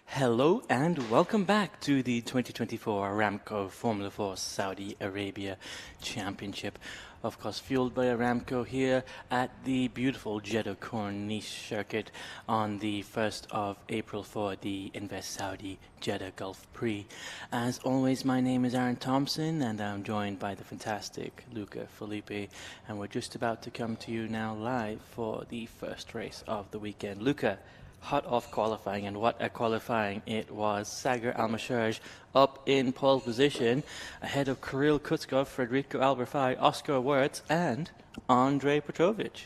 Hello and welcome back to the 2024 Aramco Formula 4 Saudi Arabia Championship. Of course, fueled by Aramco here at the beautiful Jeddah Corniche circuit on the 1st of April for the Invest Saudi Jeddah Gulf Prix. As always, my name is Aaron Thompson and I'm joined by the fantastic Luca Felipe, and we're just about to come to you now live for the first race of the weekend. Luca, hot off qualifying, and what a qualifying it was. Sagar Al-Masharj up in pole position ahead of Kirill Kutskov, Federico Alberfai, Oscar Wirtz and Andrei Petrovic.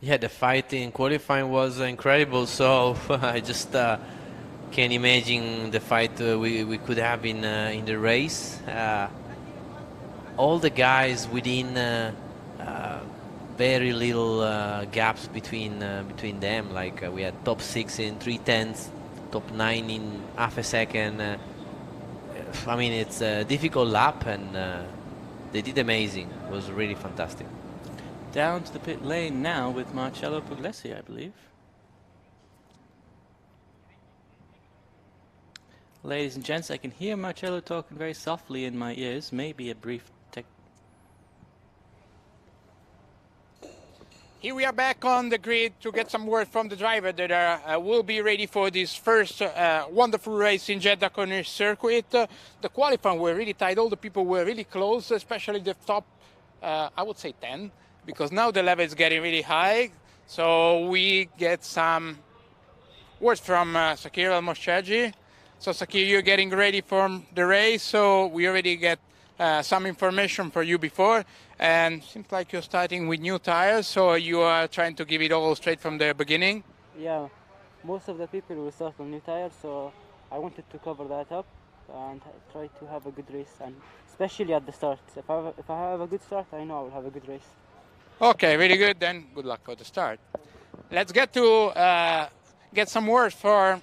Yeah, the fight in qualifying was incredible, so I just can't imagine the fight we could have in the race. All the guys within very little gaps between them. Like we had top 6 in 3/10, top 9 in half a second. I mean, it's a difficult lap, and they did amazing. It was really fantastic. Down to the pit lane now with Marcello Puglisi, I believe. Ladies and gents, I can hear Marcello talking very softly in my ears. Maybe a brief Here we are back on the grid to get some word from the driver that will be ready for this first wonderful race in Jeddah Corniche circuit. The qualifying were really tight. All the people were really close, especially the top, I would say 10, because now the level is getting really high. So we get some words from Sakir Al-Moshaji. So Sakir, you're getting ready for the race. So we already get some information for you before, and seems like you're starting with new tires, so you are trying to give it all straight from the beginning. Yeah, most of the people will start on new tires, so I wanted to cover that up and try to have a good race, and especially at the start. If I have a good start, I know I will have a good race. Okay, really good. Then good luck for the start. Let's get to get some words for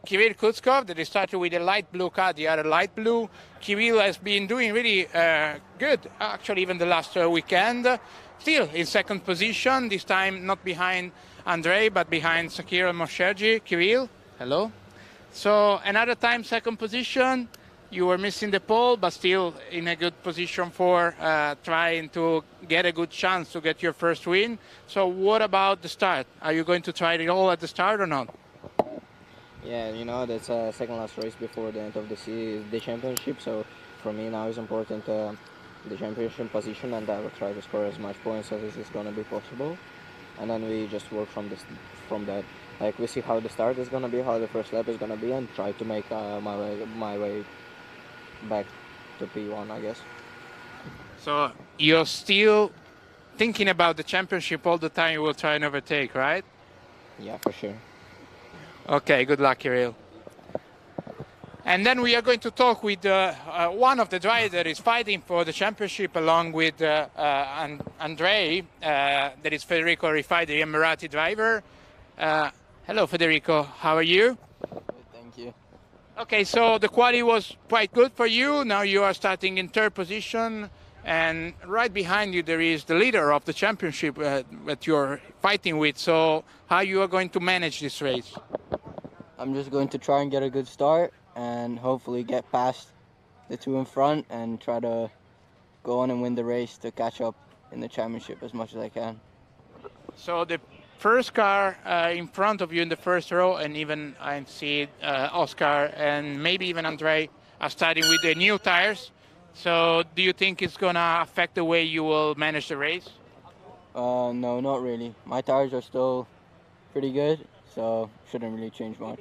Kirill Kutskov, that he started with a light blue car, the other light blue. Kirill has been doing really good, actually, even the last weekend. Still in second position, this time not behind Andrei, but behind Sakir Al-Mosherji. Kirill, hello. So another time second position. You were missing the pole, but still in a good position for trying to get a good chance to get your first win. So what about the start? Are you going to try it all at the start or not? Yeah, you know, that's a second last race before the end of the championship. So for me now is important the championship position, and I will try to score as much points as is going to be possible. And then we just work from that. Like we see how the start is going to be, how the first lap is going to be, and try to make my way back to P1, I guess. So you're still thinking about the championship all the time. You will try and overtake, right? Yeah, for sure. Okay, good luck, Kirill. And then we are going to talk with one of the drivers that is fighting for the championship along with Andrei, that is Federico Rifai, the Emirati driver. Hello, Federico. How are you? Good, thank you. Okay, so the quali was quite good for you. Now you are starting in third position, and right behind you there is the leader of the championship that you're fighting with. So how you are going to manage this race? I'm just going to try and get a good start and hopefully get past the two in front and try to go on and win the race to catch up in the championship as much as I can. So the first car in front of you in the first row, and even I see Oscar and maybe even Andrei are starting with the new tires. So do you think it's going to affect the way you will manage the race? No, not really. My tires are still pretty good, so shouldn't really change much.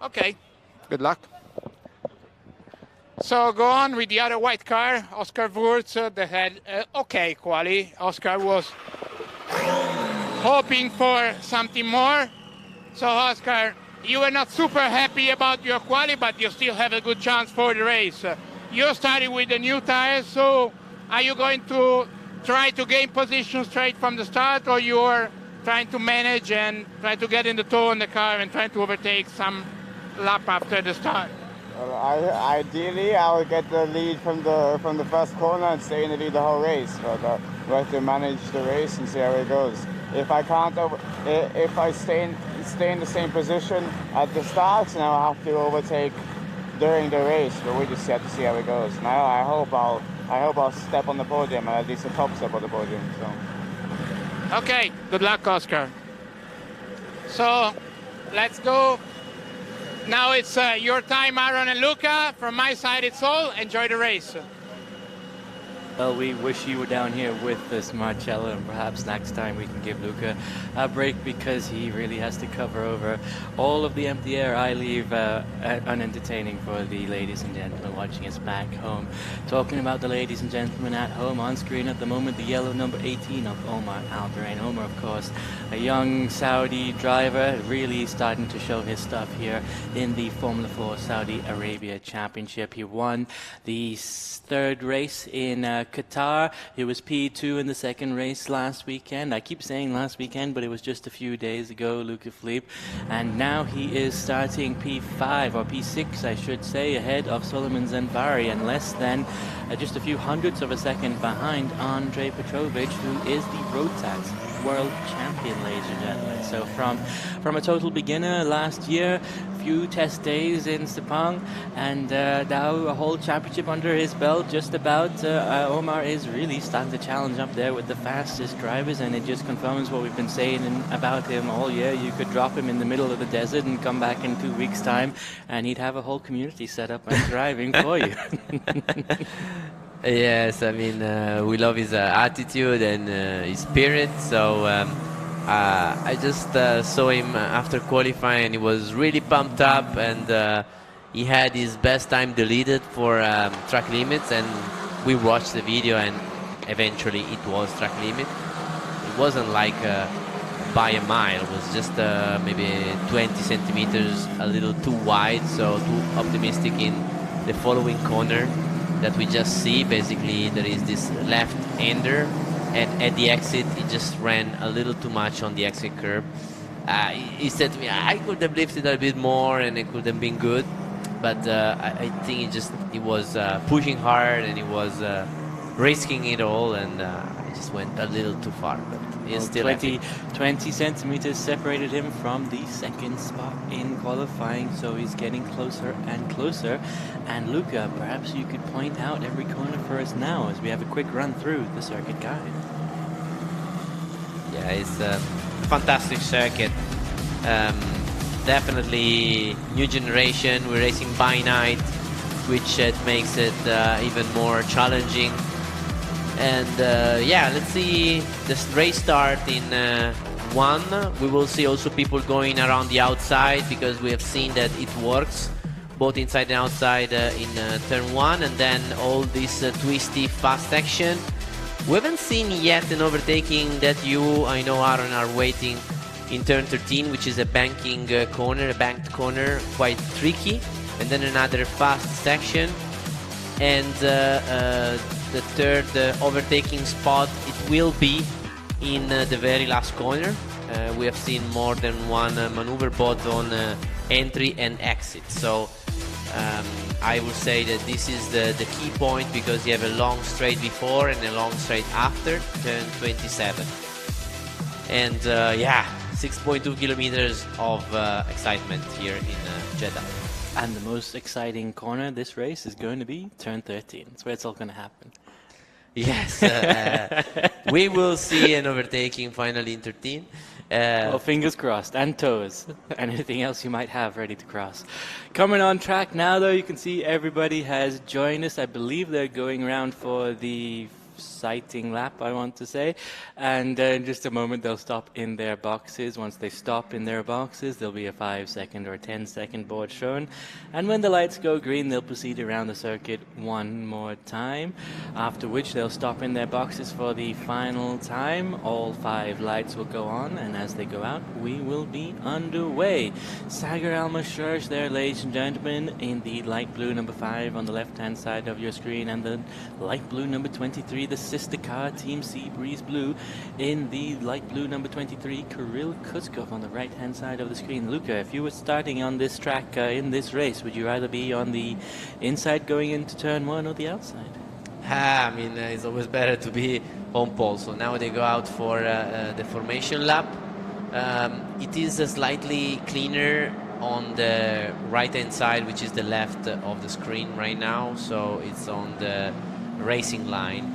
Okay, good luck. So go on with the other white car, Oscar Wurz, that had okay quali. Oscar was hoping for something more. So Oscar, you were not super happy about your quali, but you still have a good chance for the race. You're starting with the new tires, so are you going to try to gain position straight from the start, or you're trying to manage and try to get in the toe on the car and trying to overtake some lap after the start? Well, ideally, I will get the lead from the first corner and stay in the lead the whole race. But we have to manage the race and see how it goes. If I can't, if I stay stay in the same position at the start, and I'll have to overtake during the race. But we just have to see how it goes. And I hope I'll step on the podium, and at least the top step on the podium. So. Okay, good luck, Oscar. So let's go. Now it's your time, Aaron and Luca. From my side, it's all. Enjoy the race. Well, we wish you were down here with us, Marcello, and perhaps next time we can give Luca a break because he really has to cover over all of the empty air I leave unentertaining for the ladies and gentlemen watching us back home. Talking about the ladies and gentlemen at home, on screen at the moment, the yellow number 18 of Omar Al-Durain. Omar, of course, a young Saudi driver, really starting to show his stuff here in the Formula 4 Saudi Arabia Championship. He won the third race in Qatar. He was P2 in the second race last weekend. I keep saying last weekend, but it was just a few days ago, Luca Philippe. And now he is starting P5, or P6, I should say, ahead of Solomon Zanvari, and less than just a few hundredths of a second behind Andrei Petrovic, who is the road tax world champion, ladies and gentlemen. So from a total beginner last year, few test days in Sepang, and now a whole championship under his belt, just about. Omar is really starting to challenge up there with the fastest drivers, and it just confirms what we've been saying about him all year. You could drop him in the middle of the desert and come back in 2 weeks' time, and he'd have a whole community set up and driving for you. Yes, I mean, we love his attitude and his spirit. So I just saw him after qualifying, and he was really pumped up, and he had his best time deleted for track limits, and we watched the video, and eventually it was track limit. It wasn't like by a mile, it was just maybe 20 centimeters a little too wide, so too optimistic in the following corner that we just see. Basically there is this left-hander, and at the exit he just ran a little too much on the exit curb. He said to me, I could have lifted a bit more and it could have been good, but I think he was pushing hard, and he was risking it all, and he just went a little too far. But he's still 20 centimeters separated him from the second spot in qualifying, so he's getting closer and closer. And Luca, perhaps you could point out every corner for us now as we have a quick run through the circuit guide. Yeah, it's a fantastic circuit. Definitely new generation. We're racing by night, which makes it even more challenging. And yeah, let's see this race start in 1. We will see also people going around the outside, because we have seen that it works both inside and outside in turn 1, and then all this twisty fast section. We haven't seen yet an overtaking that you, I know, Aaron, are waiting in turn 13, which is a banking corner, a banked corner, quite tricky, and then another fast section, and the third overtaking spot, it will be in the very last corner. We have seen more than one maneuver both on entry and exit, so I would say that this is the key point, because you have a long straight before and a long straight after turn 27. And yeah, 6.2 kilometers of excitement here in Jeddah. And the most exciting corner this race is going to be turn 13. That's where it's all going to happen. Yes, we will see an overtaking finally in 13. Well, fingers crossed, and toes, and anything else you might have ready to cross. Coming on track now, though, you can see everybody has joined us. I believe they're going around for the sighting lap, I want to say, and in just a moment they'll stop in their boxes. Once they stop in their boxes, there'll be a 5-second or 10-second board shown, and when the lights go green, they'll proceed around the circuit one more time, after which they'll stop in their boxes for the final time. All 5 lights will go on, and as they go out, we will be underway. Sagar Al-Mashraj there, ladies and gentlemen, in the light blue number 5 on the left hand side of your screen, and the light blue number 23, the sister car, Team Sea Breeze Blue, in the light blue number 23, Kirill Kutskov on the right hand side of the screen. Luca, if you were starting on this track in this race, would you rather be on the inside going into turn 1 or the outside? I mean, it's always better to be on pole. So now they go out for the formation lap, It is slightly cleaner on the right-hand side, which is the left of the screen right now. So it's on the racing line.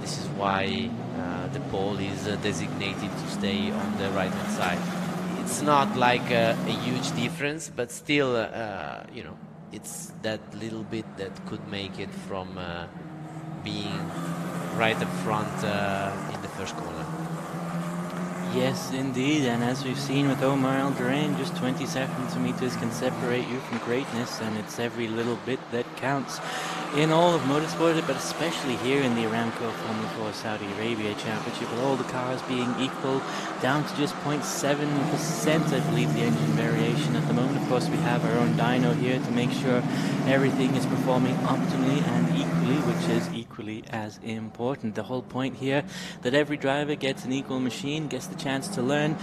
This is why the pole is designated to stay on the right-hand side. It's not like a huge difference, but still, you know, it's that little bit that could make it from being right up front in the first corner. Yes, indeed, and as we've seen with Omar Algerain, just 20 centimeters can separate you from greatness, and it's every little bit that counts in all of motorsport, but especially here in the Aramco Formula 4 Saudi Arabia Championship, with all the cars being equal, down to just 0.7%, I believe, the engine variation at the moment. Of course, we have our own dyno here to make sure everything is performing optimally and equally, which is equally as important. The whole point here, that every driver gets an equal machine, gets the chance to learn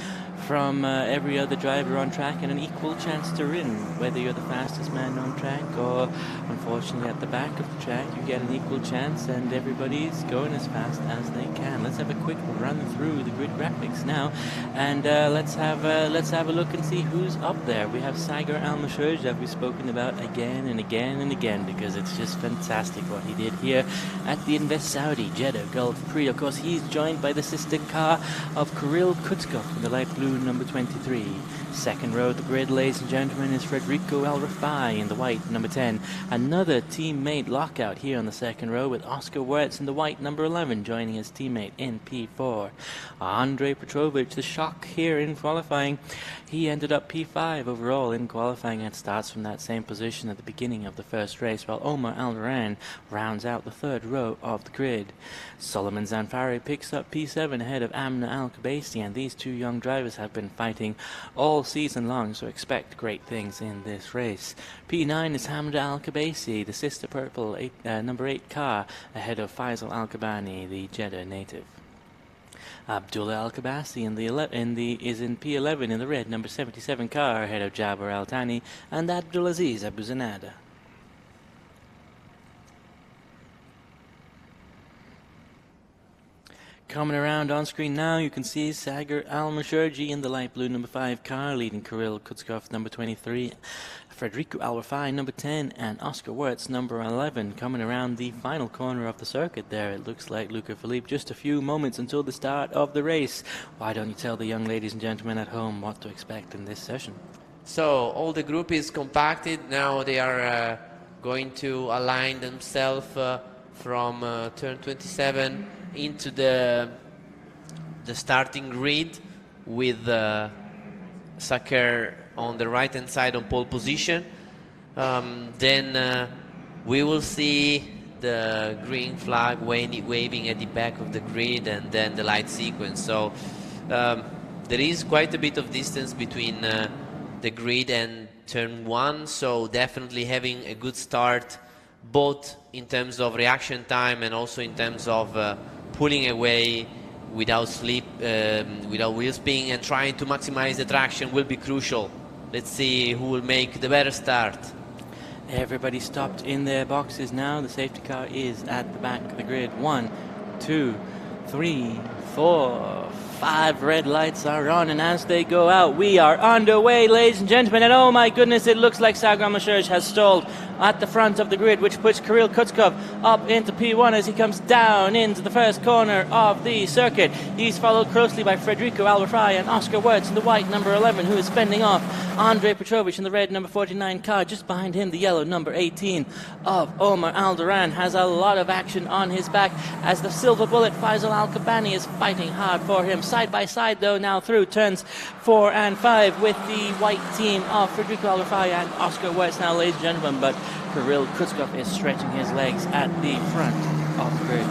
from every other driver on track, and an equal chance to win, whether you're the fastest man on track or unfortunately at the back of the track. You get an equal chance, and everybody's going as fast as they can. Let's have a quick run through the grid graphics now, and let's have a look and see who's up there. We have Sagar Al-Mashouj, that we've spoken about again and again and again, because it's just fantastic what he did here at the Invest Saudi Jeddah Gulf Prix. Of course, he's joined by the sister car of Kirill Kutskov in the light blue number 23. Second row of the grid, ladies and gentlemen, is Federico El Rafai in the white number 10. Another teammate lockout here on the second row, with Oscar Wertz in the white number 11 joining his teammate in P4. Andrei Petrovic, the shock here in qualifying. He ended up P5 overall in qualifying and starts from that same position at the beginning of the first race, while Omar Algerain rounds out the third row of the grid. Solomon Zanfari picks up P7 ahead of Amna Al-Khabaisi, and these two young drivers have been fighting all season long, so expect great things in this race. P9 is Hamda Al-Khabaisi, the sister purple number 8 car, ahead of Faisal Al-Kabani, the Jeddah native. Abdullah Al-Khabasi is in P11 in the red number 77 car, ahead of Jabir Al-Thani and Abdulaziz Abu Zanada. Coming around on screen now, you can see Sagar Al-Mashouji in the light blue number 5 car, leading Kirill Kutskov number 23, Federico Al-Rafai number 10, and Oscar Wertz number 11. Coming around the final corner of the circuit there, it looks like Luca Philippe just a few moments until the start of the race. Why don't you tell the young ladies and gentlemen at home what to expect in this session? So all the group is compacted. Now they are going to align themselves from turn 27 into the starting grid, with Saker on the right hand side on pole position. Then we will see the green flag waving at the back of the grid, and then the light sequence. So there is quite a bit of distance between the grid and turn 1, so definitely having a good start, both in terms of reaction time and also in terms of pulling away without slip, without wheel spin, and trying to maximize the traction will be crucial. Let's see who will make the better start. Everybody stopped in their boxes now. The safety car is at the back of the grid. 1, 2, 3, 4, 5 red lights are on, and as they go out, we are underway, ladies and gentlemen. And oh my goodness, it looks like Sagar Al-Mashouj has stalled at the front of the grid, which puts Kirill Kutskov up into P1 as he comes down into the first corner of the circuit. He's followed closely by Federico Al-Rafai and Oscar Wertz in the white number 11, who is fending off Andrei Petrovic in the red number 49 car. Just behind him, the yellow number 18 of Omar Algerain has a lot of action on his back, as the silver bullet Faisal Al-Kabani is fighting hard for him. Side by side, though, now through turns 4 and 5 with the white team of Federico Al-Rafai and Oscar Wertz now, ladies and gentlemen, but Kirill Kutskov is stretching his legs at the front of the grid.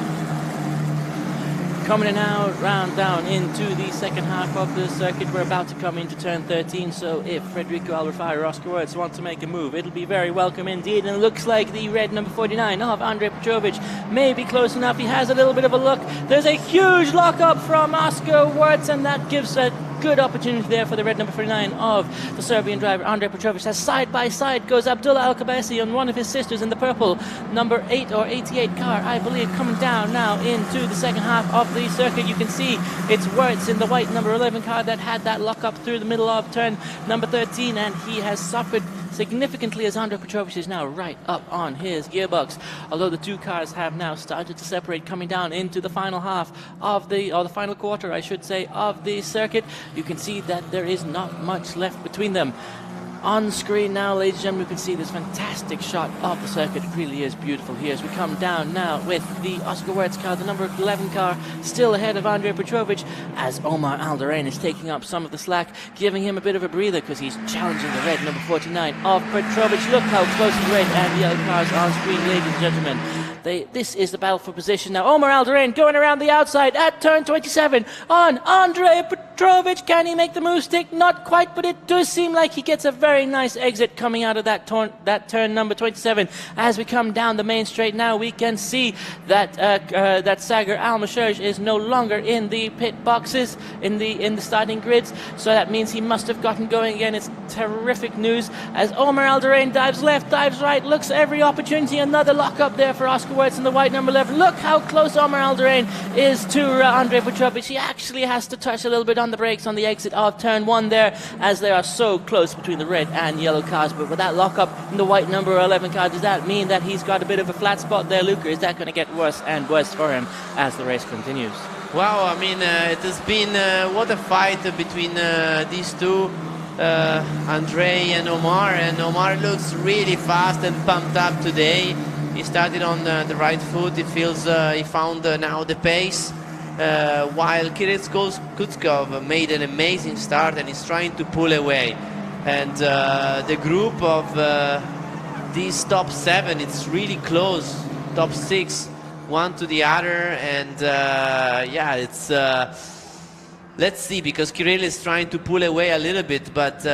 Coming in now, round down into the second half of the circuit. We're about to come into turn 13, so if Federico Al-Rafai or Oscar Wertz want to make a move, it'll be very welcome indeed. And it looks like the red number 49 of Andrei Petrovic may be close enough. He has a little bit of a look. There's a huge lock-up from Oscar Wertz, and that gives a good opportunity there for the red number 49 of the Serbian driver Andrej Petrovic, as side by side goes Abdullah Al-Kabasi and one of his sisters in the purple number 8 or 88 car, I believe, coming down now into the second half of the circuit. You can see it's Wirtz in the white number 11 car that had that lock up through the middle of turn number 13, and he has suffered significantly as Andrej Petrovic is now right up on his gearbox. Although the two cars have now started to separate, coming down into the final half of the final quarter, I should say, of the circuit, you can see that there is not much left between them. On screen now, ladies and gentlemen, you can see this fantastic shot of the circuit. It really is beautiful here as we come down now with the Oscar Wirtz car, the number 11 car, still ahead of Andrej Petrovic, as Omar Alderaan is taking up some of the slack, giving him a bit of a breather because he's challenging the red number 49 of Petrovic. Look how close the red and yellow cars on screen, ladies and gentlemen. This is the battle for position now. Omar Alderaan going around the outside at turn 27 on Andrej Petrovic. Can he make the move stick? Not quite, but it does seem like he gets a very nice exit coming out of that turn number 27. As we come down the main straight now, we can see that Sagar Al-Masherj is no longer in the pit boxes, in the starting grids. So that means he must have gotten going again. It's terrific news as Omar Alderaan dives left, dives right, looks every opportunity. Another lock up there for Oscar Wirtz in the white number 11. Look how close Omar Alderaan is to Andrej Petrovic. He actually has to touch a little bit on the brakes on the exit of turn 1 there, as they are so close between the red and yellow cars. But with that lockup in the white number 11 car, does that mean that he's got a bit of a flat spot there, Luca? Is that going to get worse and worse for him as the race continues? Wow, I mean, it has been what a fight between these two, Andrej and Omar looks really fast and pumped up today. He started on the right foot. It feels he found now the pace, while Kirill Kutskov made an amazing start and is trying to pull away. And the group of these top 7, it's really close, top 6, one to the other, and yeah, it's let's see, because Kirill is trying to pull away a little bit, but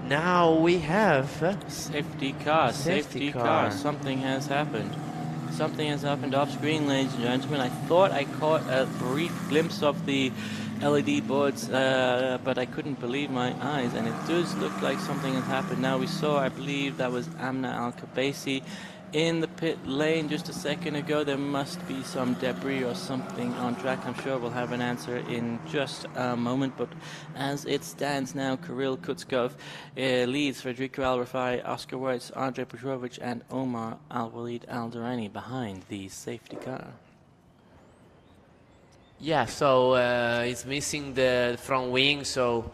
now we have safety car. Something has happened. Something has happened off screen, ladies and gentlemen. I thought I caught a brief glimpse of the LED boards, but I couldn't believe my eyes, and it does look like something has happened. Now we saw, I believe that was Amna Al-Kabasi in the pit lane just a second ago. There must be some debris or something on track. I'm sure we'll have an answer in just a moment, but as it stands now, Kirill Kutskov leads Federico Al-Rafai, Oscar Wirtz, Andrej Petrovic and Omar Al-Walid Al-Durrani behind the safety car. Yeah, so it's missing the front wing, so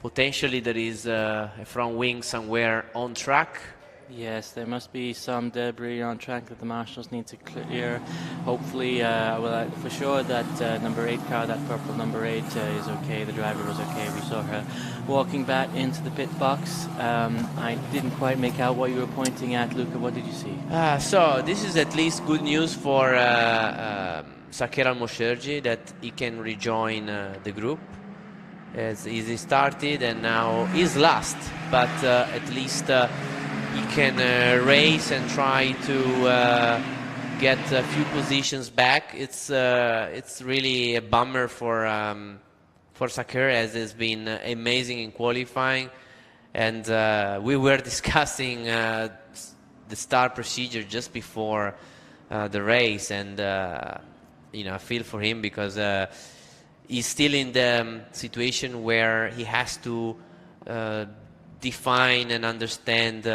potentially there is a front wing somewhere on track. Yes, there must be some debris on track that the marshals need to clear. Hopefully, for sure that number 8 car, that purple number 8, is okay. The driver was okay. We saw her walking back into the pit box. I didn't quite make out what you were pointing at, Luca. What did you see? So this is at least good news for Saker Al-Mosherji, that he can rejoin the group. As he started and now he's last, but at least he can race and try to get a few positions back. It's really a bummer for Saker, as has been amazing in qualifying, and we were discussing the start procedure just before the race, and you know, I feel for him because he's still in the situation where he has to define and understand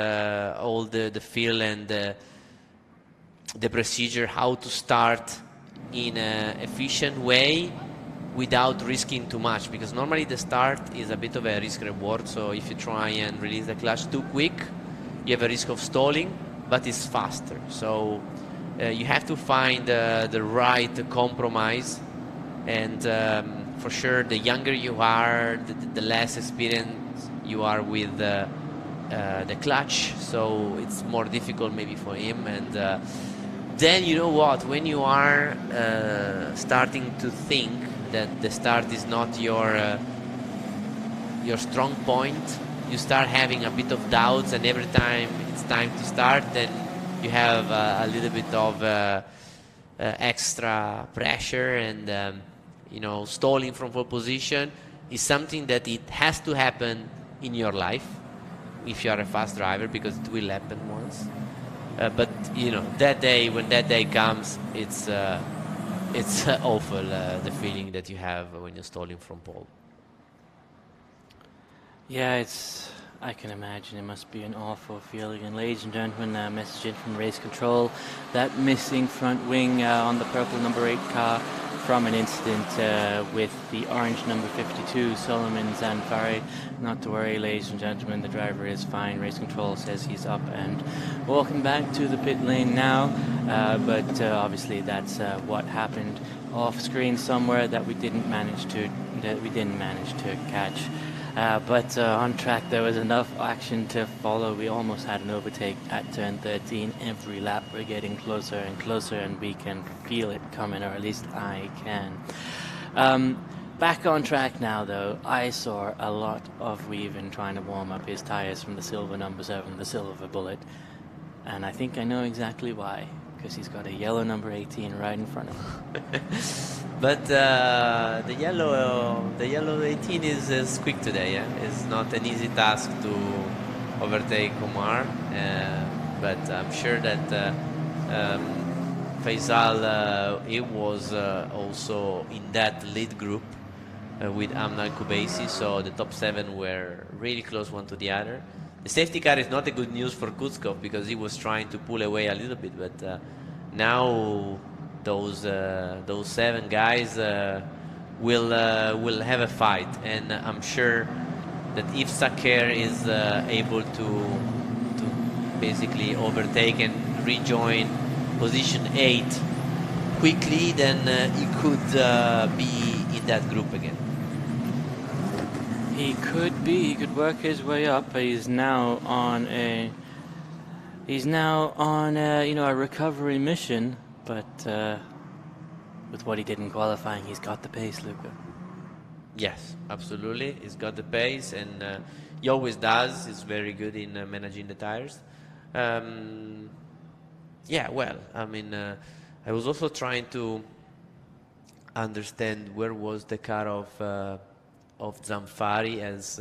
all the feel and the procedure, how to start in an efficient way without risking too much, because normally the start is a bit of a risk reward. So if you try and release the clutch too quick, you have a risk of stalling, but it's faster. So you have to find the right compromise, and for sure the younger you are, the less experience you are with the clutch, so it's more difficult maybe for him. And then, you know what, when you are starting to think that the start is not your strong point, you start having a bit of doubts, and every time it's time to start, then you have a little bit of extra pressure, and stalling from pole position is something that it has to happen in your life if you are a fast driver, because it will happen once. But that day, when that day comes, it's awful, the feeling that you have when you're stalling from pole. Yeah, I can imagine it must be an awful feeling. And ladies and gentlemen, message in from race control, that missing front wing on the purple number 8 car from an incident with the orange number 52, Solomon Zanfari. Not to worry, ladies and gentlemen, the driver is fine. Race control says he's up and walking back to the pit lane now, but obviously that's what happened off screen somewhere that we didn't manage to catch. But on track there was enough action to follow. We almost had an overtake at turn 13. Every lap we're getting closer and closer, and we can feel it coming, or at least I can. Back on track now though, I saw a lot of Weaven trying to warm up his tires from the silver number 7, the Silver Bullet, and I think I know exactly why, because he's got a yellow number 18 right in front of him. But the yellow 18 is quick today. Yeah? It's not an easy task to overtake Omar, but I'm sure that Faisal he was also in that lead group with Amna Kubaisi, so the top 7 were really close one to the other. The safety car is not a good news for Kutskov, because he was trying to pull away a little bit, but now those 7 guys will have a fight, and I'm sure that if Saker is able to basically overtake and rejoin position 8 quickly, then he could be in that group again. He could be. He could work his way up. He's now on a a recovery mission. But with what he did in qualifying, he's got the pace, Luca. Yes, absolutely. He's got the pace, and he always does. He's very good in managing the tires. Yeah, well, I mean, I was also trying to understand where was the car of Zanfari, as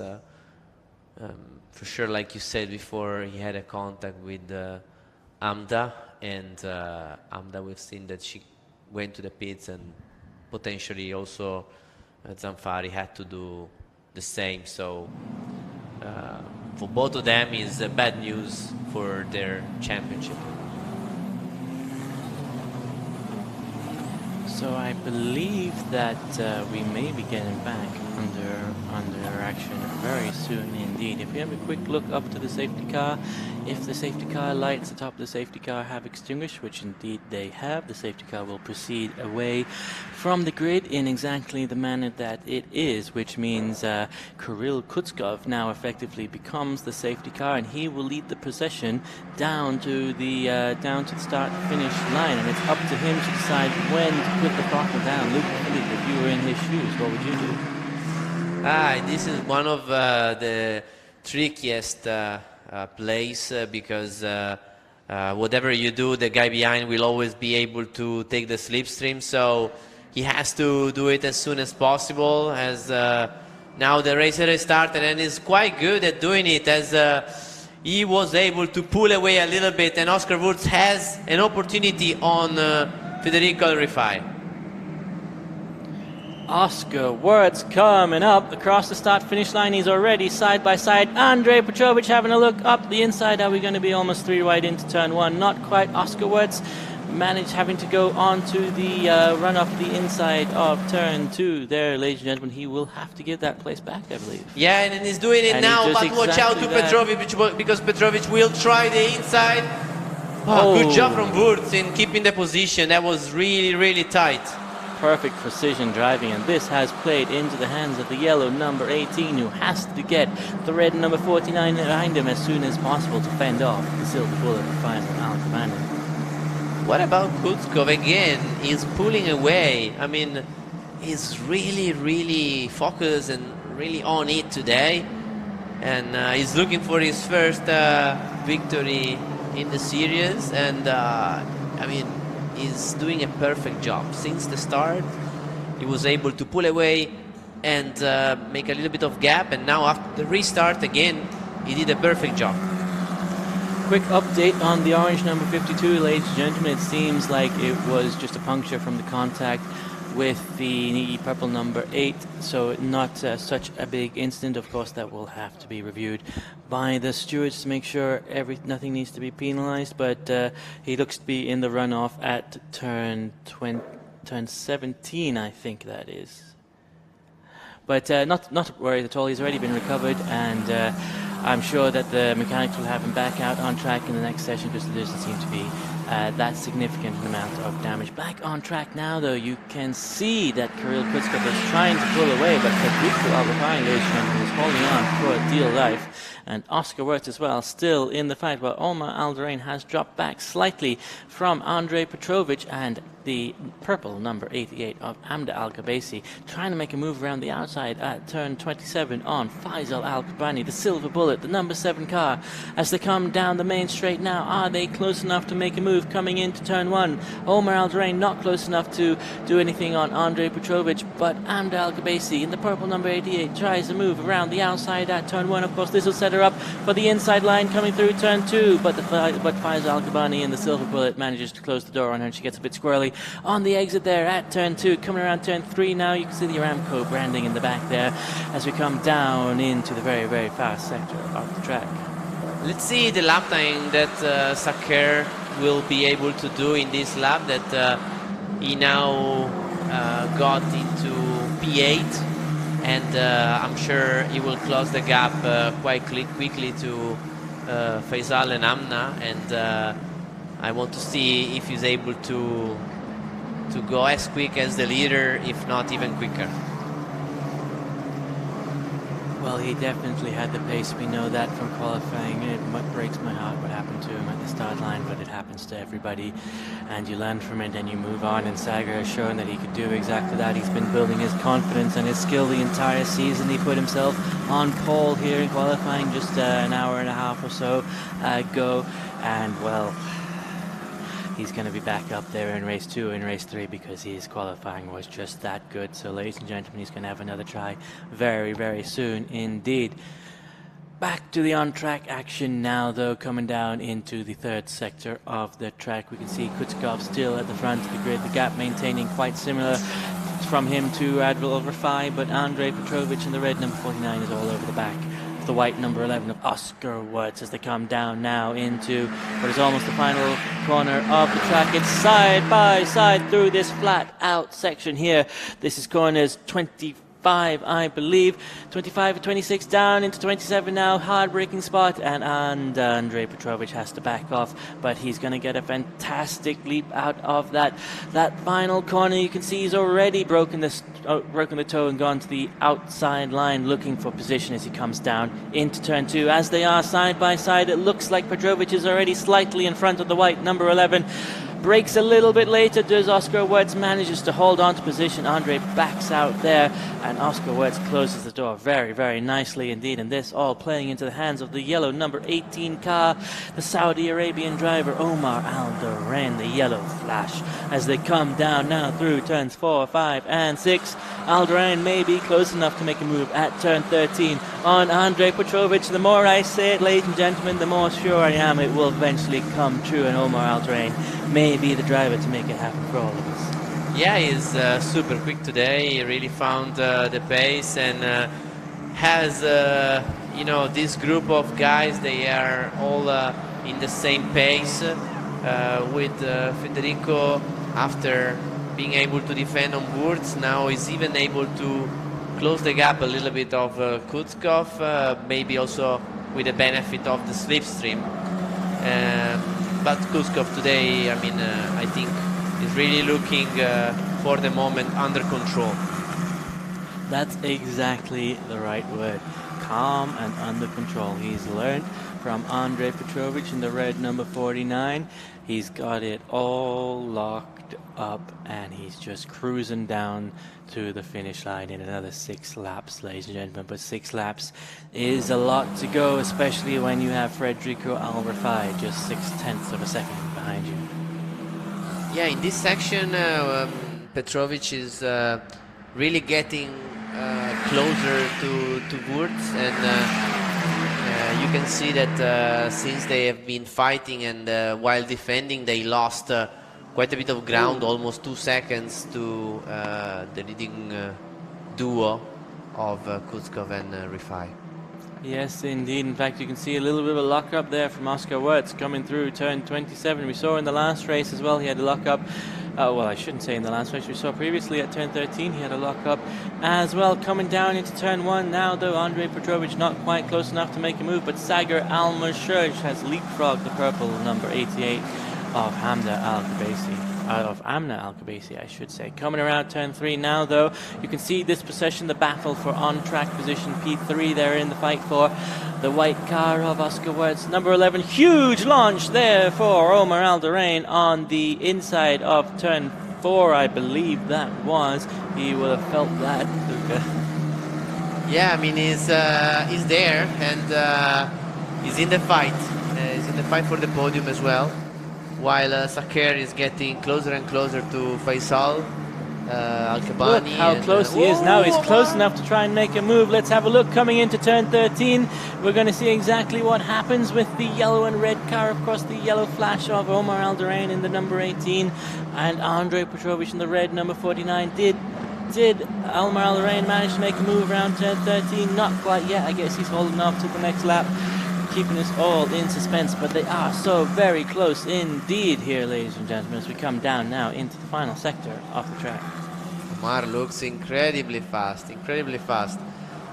for sure, like you said before, he had a contact with Amda. And Amda, we've seen that she went to the pits, and potentially also Zanfari had to do the same. So for both of them is bad news for their championship. So I believe that we may be getting back under action very soon indeed. If we have a quick look up to the safety car, if the safety car lights atop the safety car have extinguished, which indeed they have, the safety car will proceed away from the grid in exactly the manner that it is, which means Kirill Kutskov now effectively becomes the safety car, and he will lead the procession down to the start-finish line, and it's up to him to decide when to put the throttle down. Luke, if you were in his shoes, what would you do? This is one of the trickiest plays, because whatever you do, the guy behind will always be able to take the slipstream, so he has to do it as soon as possible, as now the racer has started, and is quite good at doing it, as he was able to pull away a little bit, and Oscar Wurz has an opportunity on Federico Rifai. Oscar Wurz coming up across the start-finish line. He's already side by side. Andrei Petrovic having a look up the inside. Are we going to be almost 3 wide into turn 1? Not quite. Oscar Wurz managed having to go on to the run off the inside of turn 2 there, ladies and gentlemen. He will have to give that place back, I believe. Yeah, and he's doing it and now, but watch out to Petrovic, because Petrovic will try the inside. Oh, good job from Wurz in keeping the position. That was really, really tight. Perfect precision driving, and this has played into the hands of the yellow number 18, who has to get the red number 49 behind him as soon as possible to fend off the Silver Bullet of final Alan Commander. What about Kutskov again? He's pulling away. I mean, he's really, really focused and really on it today, and he's looking for his first victory in the series, and I mean, he's doing a perfect job since the start. he was able to pull away and make a little bit of gap, and now after the restart again he did a perfect job. Quick update on the orange number 52, ladies and gentlemen. It seems like it was just a puncture from the contact with the purple number 8, so not such a big incident. Of course, that will have to be reviewed by the stewards to make sure nothing needs to be penalized, but he looks to be in the runoff at turn 17, I think that is. But not worried at all. He's already been recovered, and I'm sure that the mechanics will have him back out on track in the next session, because there doesn't seem to be that significant amount of damage. Back on track now, though, you can see that Kirill Kutskov is trying to pull away, but Federico Albertine, ladies and gentlemen, is holding on for dear life. And Oscar Wirtz as well, still in the fight, while Omar Alderain has dropped back slightly from Andrei Petrovic, and the purple number 88 of Amda Al-Gabasi trying to make a move around the outside at turn 27 on Faisal Al-Kubani, the silver bullet, the number 7 car. As they come down the main straight now, are they close enough to make a move coming into turn 1? Omar Alderain not close enough to do anything on Andrei Petrovic, but Amda Al-Gabasi in the purple number 88 tries to move around the outside at turn 1. Of course, this will set her up for the inside line coming through turn 2, but Faisal Al-Kubani in the silver bullet manages to close the door on her, and she gets a bit squirrely on the exit there at turn 2. Coming around turn 3 now, you can see the Aramco branding in the back there as we come down into the very, very fast sector of the track. Let's see the lap time that Saker will be able to do in this lap, that he now got into P8, and I'm sure he will close the gap quite quickly to Faisal and Amna, and I want to see if he's able to go as quick as the leader, if not even quicker. Well, he definitely had the pace. We know that from qualifying. It breaks my heart what happened to him at the start line, but it happens to everybody, and you learn from it and you move on. And Sager has shown that he could do exactly that. He's been building his confidence and his skill the entire season. He put himself on pole here in qualifying just an hour and a half or so ago, and well, he's going to be back up there in race 2 and race 3 because his qualifying was just that good. So, ladies and gentlemen, he's going to have another try very, very soon indeed. Back to the on-track action now, though, coming down into the third sector of the track. We can see Kutskov still at the front of the grid, the gap maintaining quite similar from him to Admiral over 5, but Andrei Petrovic in the red number 49 is all over the back. The white number 11 of Oscar Wirtz as they come down now into what is almost the final corner of the track. It's side by side through this flat out section here. This is corners 25, I believe. 25 and 26 down into 27 now. Hard braking spot, and Andrei Petrovic has to back off, but he's going to get a fantastic leap out of that final corner. You can see he's already broken the toe and gone to the outside line looking for position as he comes down into turn 2. As they are side by side, it looks like Petrovic is already slightly in front of the white number 11. Brakes a little bit later, does Oscar Wirtz, manages to hold on to position. Andre backs out there, and Oscar Wirtz closes the door very, very nicely indeed. And this all playing into the hands of the yellow number 18 car, the Saudi Arabian driver Omar Alderain, the yellow flash. As they come down now through turns 4, 5, and 6, Alderain may be close enough to make a move at turn 13 on Andrei Petrovic. The more I say it, ladies and gentlemen, the more sure I am it will eventually come true, and Omar Alderain may be the driver to make it happen for all of us. Yeah, he's super quick today. He really found the pace, and has this group of guys. They are all in the same pace. With Federico, after being able to defend on Wurz, now is even able to close the gap a little bit of Kutskov, maybe also with the benefit of the slipstream. But Kutskov today, I think, is really looking for the moment under control. That's exactly the right word. Calm and under control. He's learned from Andrei Petrovic in the red number 49. He's got it all locked up, and he's just cruising down to the finish line in another 6 laps, ladies and gentlemen. But 6 laps is a lot to go, especially when you have Federico Alberfai just 0.6 of a second behind you. Yeah, in this section, Petrovic is really getting closer to Wurz, and you can see that since they have been fighting and while defending, they lost quite a bit of ground, almost 2 seconds to the leading duo of Kutskov and Rifai. Yes, indeed. In fact, you can see a little bit of a lock-up there from Oscar Wurz coming through turn 27. We saw in the last race as well, he had a lock-up. Well, I shouldn't say in the last race. We saw previously at turn 13, he had a lock-up as well. Coming down into turn 1 now, though, Andrei Petrovich not quite close enough to make a move, but Sagar Almashurj has leapfrogged the purple number 88 of Hamda Al-Khabaisi. Of Amna Al-Khabaisi, I should say. Coming around turn 3 now, though, you can see this possession, the battle for on-track position. P3 there in the fight for the white car of Oscar Wurz. Number 11, huge launch there for Omar Alderain on the inside of turn 4, I believe that was. He will have felt that, Luca. Yeah, I mean, he's there, and he's in the fight. He's in the fight for the podium as well. While Saker is getting closer and closer to Faisal Al-Kabani. Look how close he is now. He's close enough to try and make a move. Let's have a look coming into turn 13. We're going to see exactly what happens with the yellow and red car. Of course, the yellow flash of Omar Alderain in the number 18 and Andrei Petrovich in the red number 49. Did Omar Alderain manage to make a move around turn 13? Not quite yet. I guess he's holding off to the next lap, keeping us all in suspense, but they are so very close indeed here, ladies and gentlemen, as we come down now into the final sector of the track. Omar looks incredibly fast.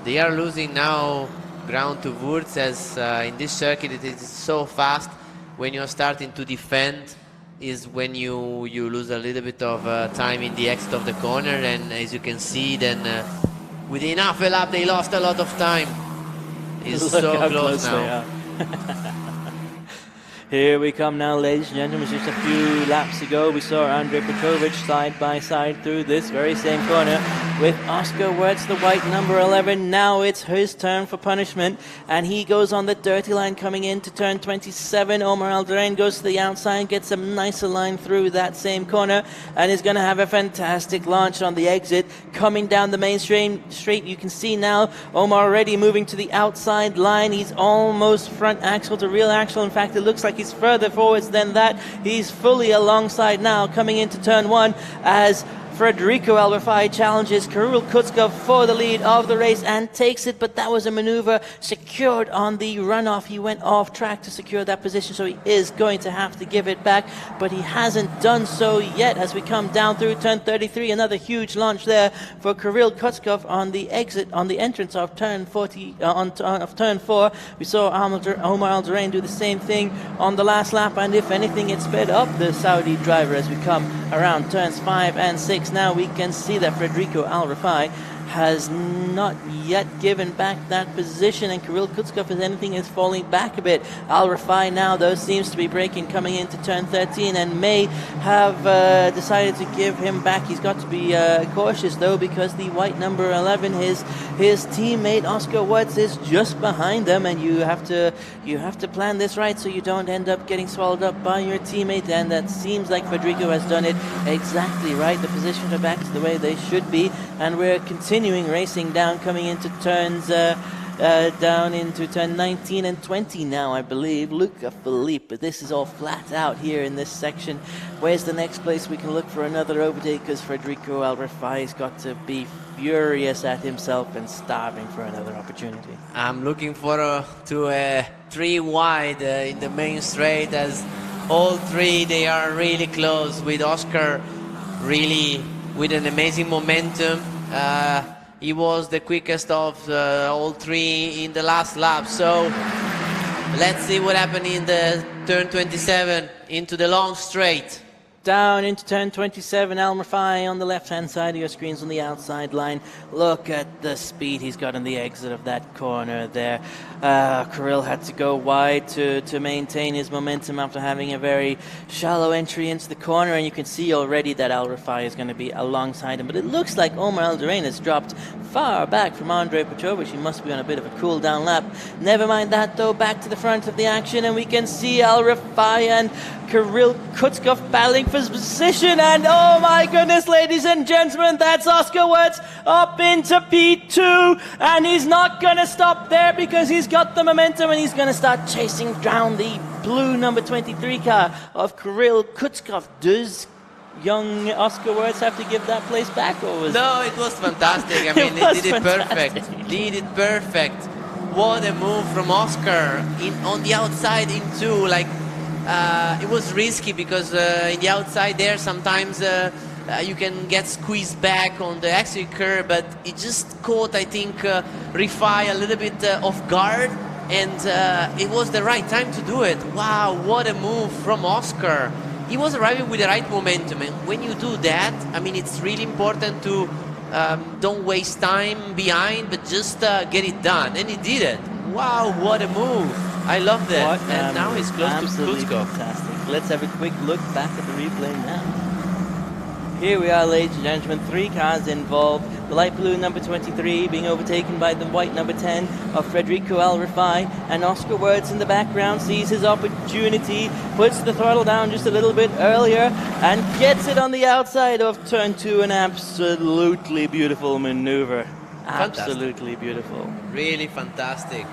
They are losing now ground to Wurz, as in this circuit it is so fast. When you're starting to defend is when you lose a little bit of time in the exit of the corner, and as you can see, then within half a lap they lost a lot of time. He's so close now. Here we come now, ladies and gentlemen. Just a few laps ago, we saw Andrei Petrovich side by side through this very same corner with Oscar Wurz, the white number 11. Now it's his turn for punishment, and he goes on the dirty line coming into turn 27. Omar Alderain goes to the outside, gets a nicer line through that same corner, and is going to have a fantastic launch on the exit. Coming down the main straight, you can see now Omar already moving to the outside line. He's almost front axle to rear axle. In fact, it looks like he's further forwards than that. He's fully alongside now coming into turn 1 as Federico Al-Rifai challenges Kirill Kutskov for the lead of the race and takes it, but that was a maneuver secured on the runoff. He went off track to secure that position, so he is going to have to give it back, but he hasn't done so yet as we come down through turn 33. Another huge launch there for Kirill Kutskov on the exit, on the entrance of turn 40, of turn 4. We saw Omar Alderain do the same thing on the last lap, and if anything, it sped up the Saudi driver as we come around turns 5 and 6. Now we can see that Federico Al-Rifai has not yet given back that position, and Kirill Kutskov, if anything, is falling back a bit. Al-Rifai now, though, seems to be braking coming into turn 13 and may have decided to give him back. He's got to be cautious, though, because the white number 11, his teammate Oscar Wurz, is just behind them, and you have to plan this right so you don't end up getting swallowed up by your teammate, and that seems like Federico has done it exactly right. The positions are back to the way they should be, and we're continuing racing down, coming into turns down into turn 19 and 20 now, I believe. Luca Philippe, but this is all flat out here in this section. Where's the next place we can look for another overtake? Because Federico Al-Rifai has got to be furious at himself and starving for another opportunity. I'm looking for to 3 wide in the main straight, as all 3 they are really close, with Oscar really with an amazing momentum. He was the quickest of all 3 in the last lap. So let's see what happened in the turn 27 into the long straight. Down into turn 27, Al-Rifai on the left-hand side of your screens on the outside line. Look at the speed he's got on the exit of that corner there. Kirill had to go wide to maintain his momentum after having a very shallow entry into the corner, and you can see already that Al-Rifai is going to be alongside him. But it looks like Omar Alderain has dropped far back from Andrei Petrovich. He must be on a bit of a cool-down lap. Never mind that, though. Back to the front of the action, and we can see Al-Rifai and Kirill Kutskov battling for position, and oh my goodness, ladies and gentlemen, that's Oscar Wirtz up into P2, and he's not going to stop there because he's got the momentum and he's going to start chasing down the blue number 23 car of Kirill Kutskov. Does young Oscar Wirtz have to give that place back, or was No, it was fantastic. I mean, he did it perfect. Did it perfect. What a move from Oscar on the outside into, like, it was risky because in the outside there sometimes you can get squeezed back on the exit curve, but it just caught, I think, Rifai a little bit off guard, and it was the right time to do it. Wow, what a move from Oscar. He was arriving with the right momentum, and when you do that, I mean, it's really important to don't waste time behind, but just get it done, and he did it. Wow, what a move. I love that. And now he's close to Kutskov. Fantastic. Let's have a quick look back at the replay now. Here we are, ladies and gentlemen, 3 cars involved. The light blue number 23 being overtaken by the white number 10 of Federico Al Rifai, and Oscar Wirtz in the background sees his opportunity, puts the throttle down just a little bit earlier and gets it on the outside of turn 2. An absolutely beautiful maneuver. Fantastic. Absolutely beautiful. Really fantastic.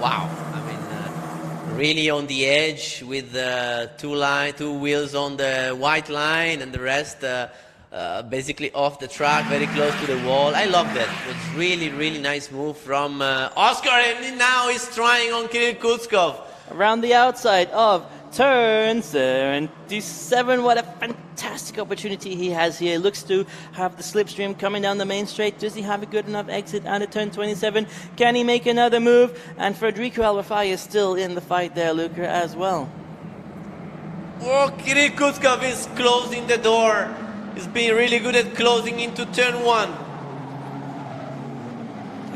Wow. I mean, really on the edge with two wheels on the white line and the rest basically off the track, very close to the wall. I love that. It was really, really nice move from Oscar, and now he's trying on Kirill Kutskov. Around the outside of turn 77. What a fantastic opportunity he has here. Looks to have the slipstream coming down the main straight. Does he have a good enough exit out of turn 27? Can he make another move? And Federico Al Rifai is still in the fight there, Luca, as well. Oh, Kirill Kutskov is closing the door. He's been really good at closing into turn 1.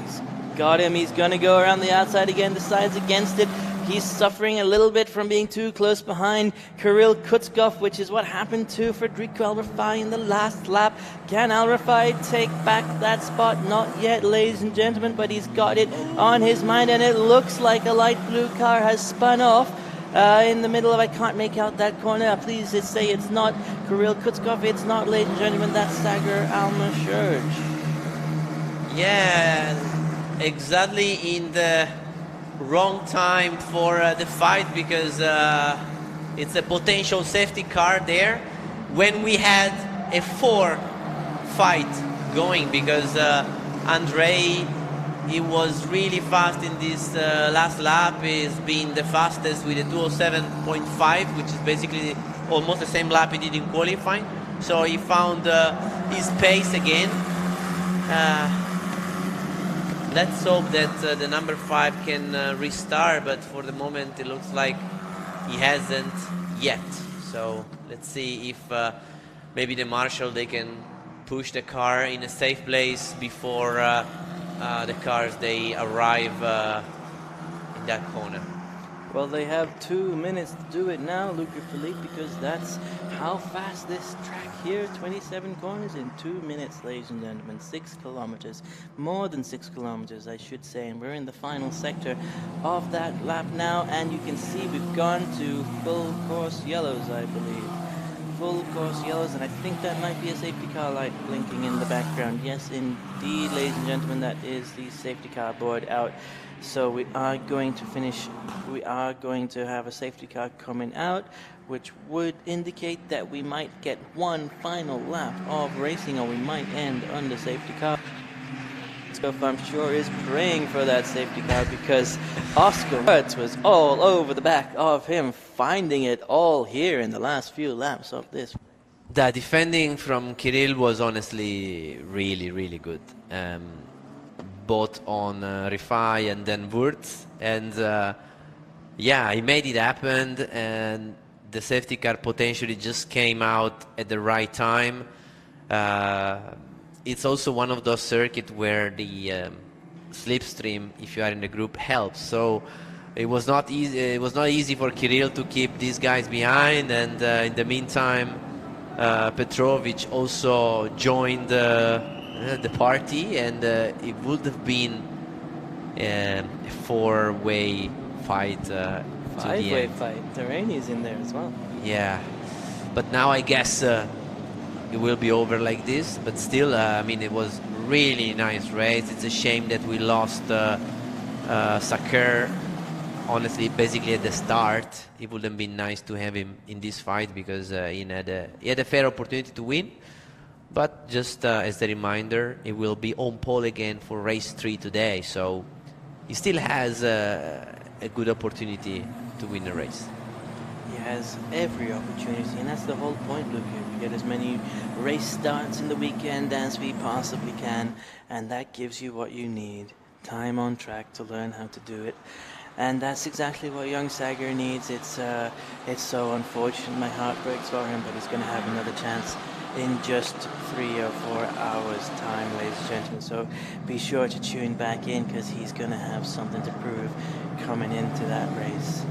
He's got him. He's going to go around the outside again. Decides against it. He's suffering a little bit from being too close behind Kirill Kutskov, which is what happened to Federico Al Rifai in the last lap. Can Al Rifai take back that spot? Not yet, ladies and gentlemen, but he's got it on his mind, and it looks like a light blue car has spun off in the middle of, I can't make out that corner. Please say it's not Kirill Kutskov. It's not, ladies and gentlemen, that's Sagar Almashurj. Yeah, exactly in the wrong time for the fight, because it's a potential safety car there when we had a 4 fight going, because Andrei, he was really fast in this last lap. He's been the fastest with a 207.5, which is basically almost the same lap he did in qualifying. So he found his pace again. Let's hope that the number 5 can restart, but for the moment it looks like he hasn't yet. So let's see if maybe the marshal, they can push the car in a safe place before the cars, they arrive in that corner. Well, they have 2 minutes to do it now, Luca Philippe, because that's how fast this track here, 27 corners in 2 minutes, ladies and gentlemen. 6 kilometers, more than 6 kilometers, I should say, and we're in the final sector of that lap now, and you can see we've gone to full course yellows, I believe. Full course yellows, and I think that might be a safety car light blinking in the background. Yes, indeed, ladies and gentlemen, that is the safety car board out. So we are going to finish, we are going to have a safety car coming out, which would indicate that we might get one final lap of racing, or we might end under safety car. So I'm sure is praying for that safety car, because Oscar Wirtz was all over the back of him, finding it all here in the last few laps of this. The defending from Kirill was honestly really, really good. Both on Rifai and then Wirtz, and yeah, he made it happen, and the safety car potentially just came out at the right time. It's also one of those circuits where the slipstream, if you are in the group, helps. So it was not easy. It was not easy for Kirill to keep these guys behind, and in the meantime, Petrovic also joined the party, and it would have been a four-way fight the Five-way end. fight. Terrani's in there as well. Yeah, but now I guess it will be over like this. But still, I mean, it was really nice race. It's a shame that we lost Saker. Honestly, basically at the start, it would have been nice to have him in this fight because he had a fair opportunity to win. But just as a reminder, it will be on pole again for race 3 today. So he still has a good opportunity to win the race. He has every opportunity, and that's the whole point, Luke. We get as many race starts in the weekend as we possibly can, and that gives you what you need. Time on track to learn how to do it. And that's exactly what young Sager needs. It's so unfortunate. My heart breaks for him, but he's going to have another chance in just 3 or 4 hours time, ladies and gentlemen. So be sure to tune back in because he's going to have something to prove coming into that race.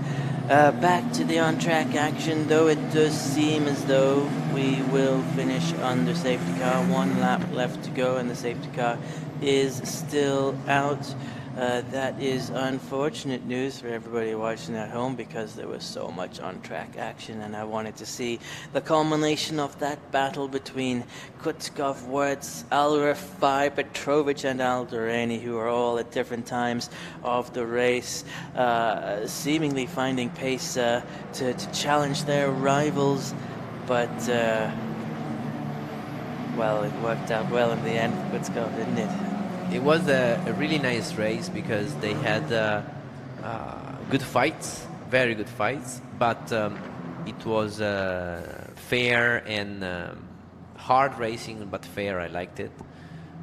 Back to the on-track action, though it does seem as though we will finish under safety car. 1 lap left to go and the safety car is still out. That is unfortunate news for everybody watching at home because there was so much on-track action and I wanted to see the culmination of that battle between Kutskov, Wirtz, Al-Rafai, Petrovic and Al-Durrani, who are all at different times of the race, seemingly finding pace to challenge their rivals, but well, it worked out well in the end for Kutskov, didn't it? It was a really nice race because they had good fights, very good fights, but it was fair and hard racing, but fair. I liked it.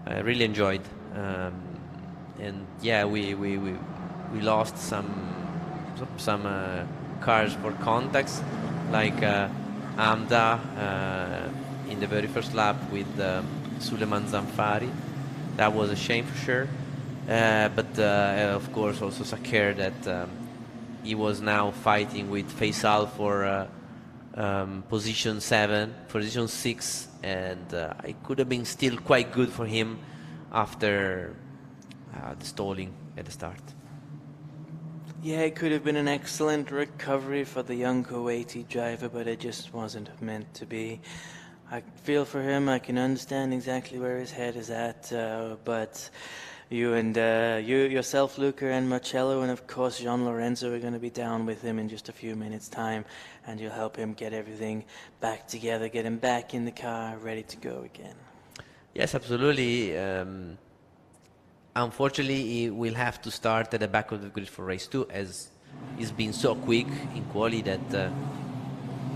I really enjoyed, and yeah, we lost some cars for contacts, like Amda in the very first lap with Suleiman Zamfari. That was a shame for sure, but of course also Saker that he was now fighting with Faisal for position 7, position 6, and it could have been still quite good for him after the stalling at the start. Yeah, it could have been an excellent recovery for the young Kuwaiti driver, but it just wasn't meant to be. I feel for him. I can understand exactly where his head is at, but you and yourself, Luca, and Marcello, and of course Jean Lorenzo are going to be down with him in just a few minutes' time, and you'll help him get everything back together, get him back in the car, ready to go again. Yes, absolutely. Unfortunately, he will have to start at the back of the grid for race 2, as he's been so quick in quali that...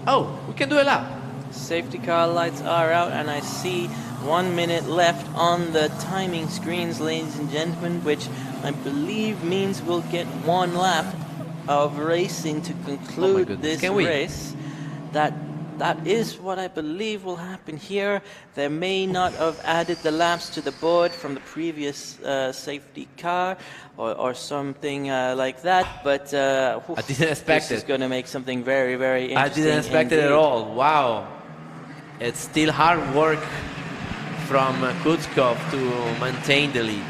Oh, we can do a lap. Safety car lights are out, and I see 1 minute left on the timing screens, ladies and gentlemen, which I believe means we'll get 1 lap of racing to conclude this race. That is what I believe will happen here. They may not have added the laps to the board from the previous safety car or something like that, but I didn't expect this is going to make something very, very interesting. I didn't expect it at all. Wow. It's still hard work from Kutskov to maintain the lead.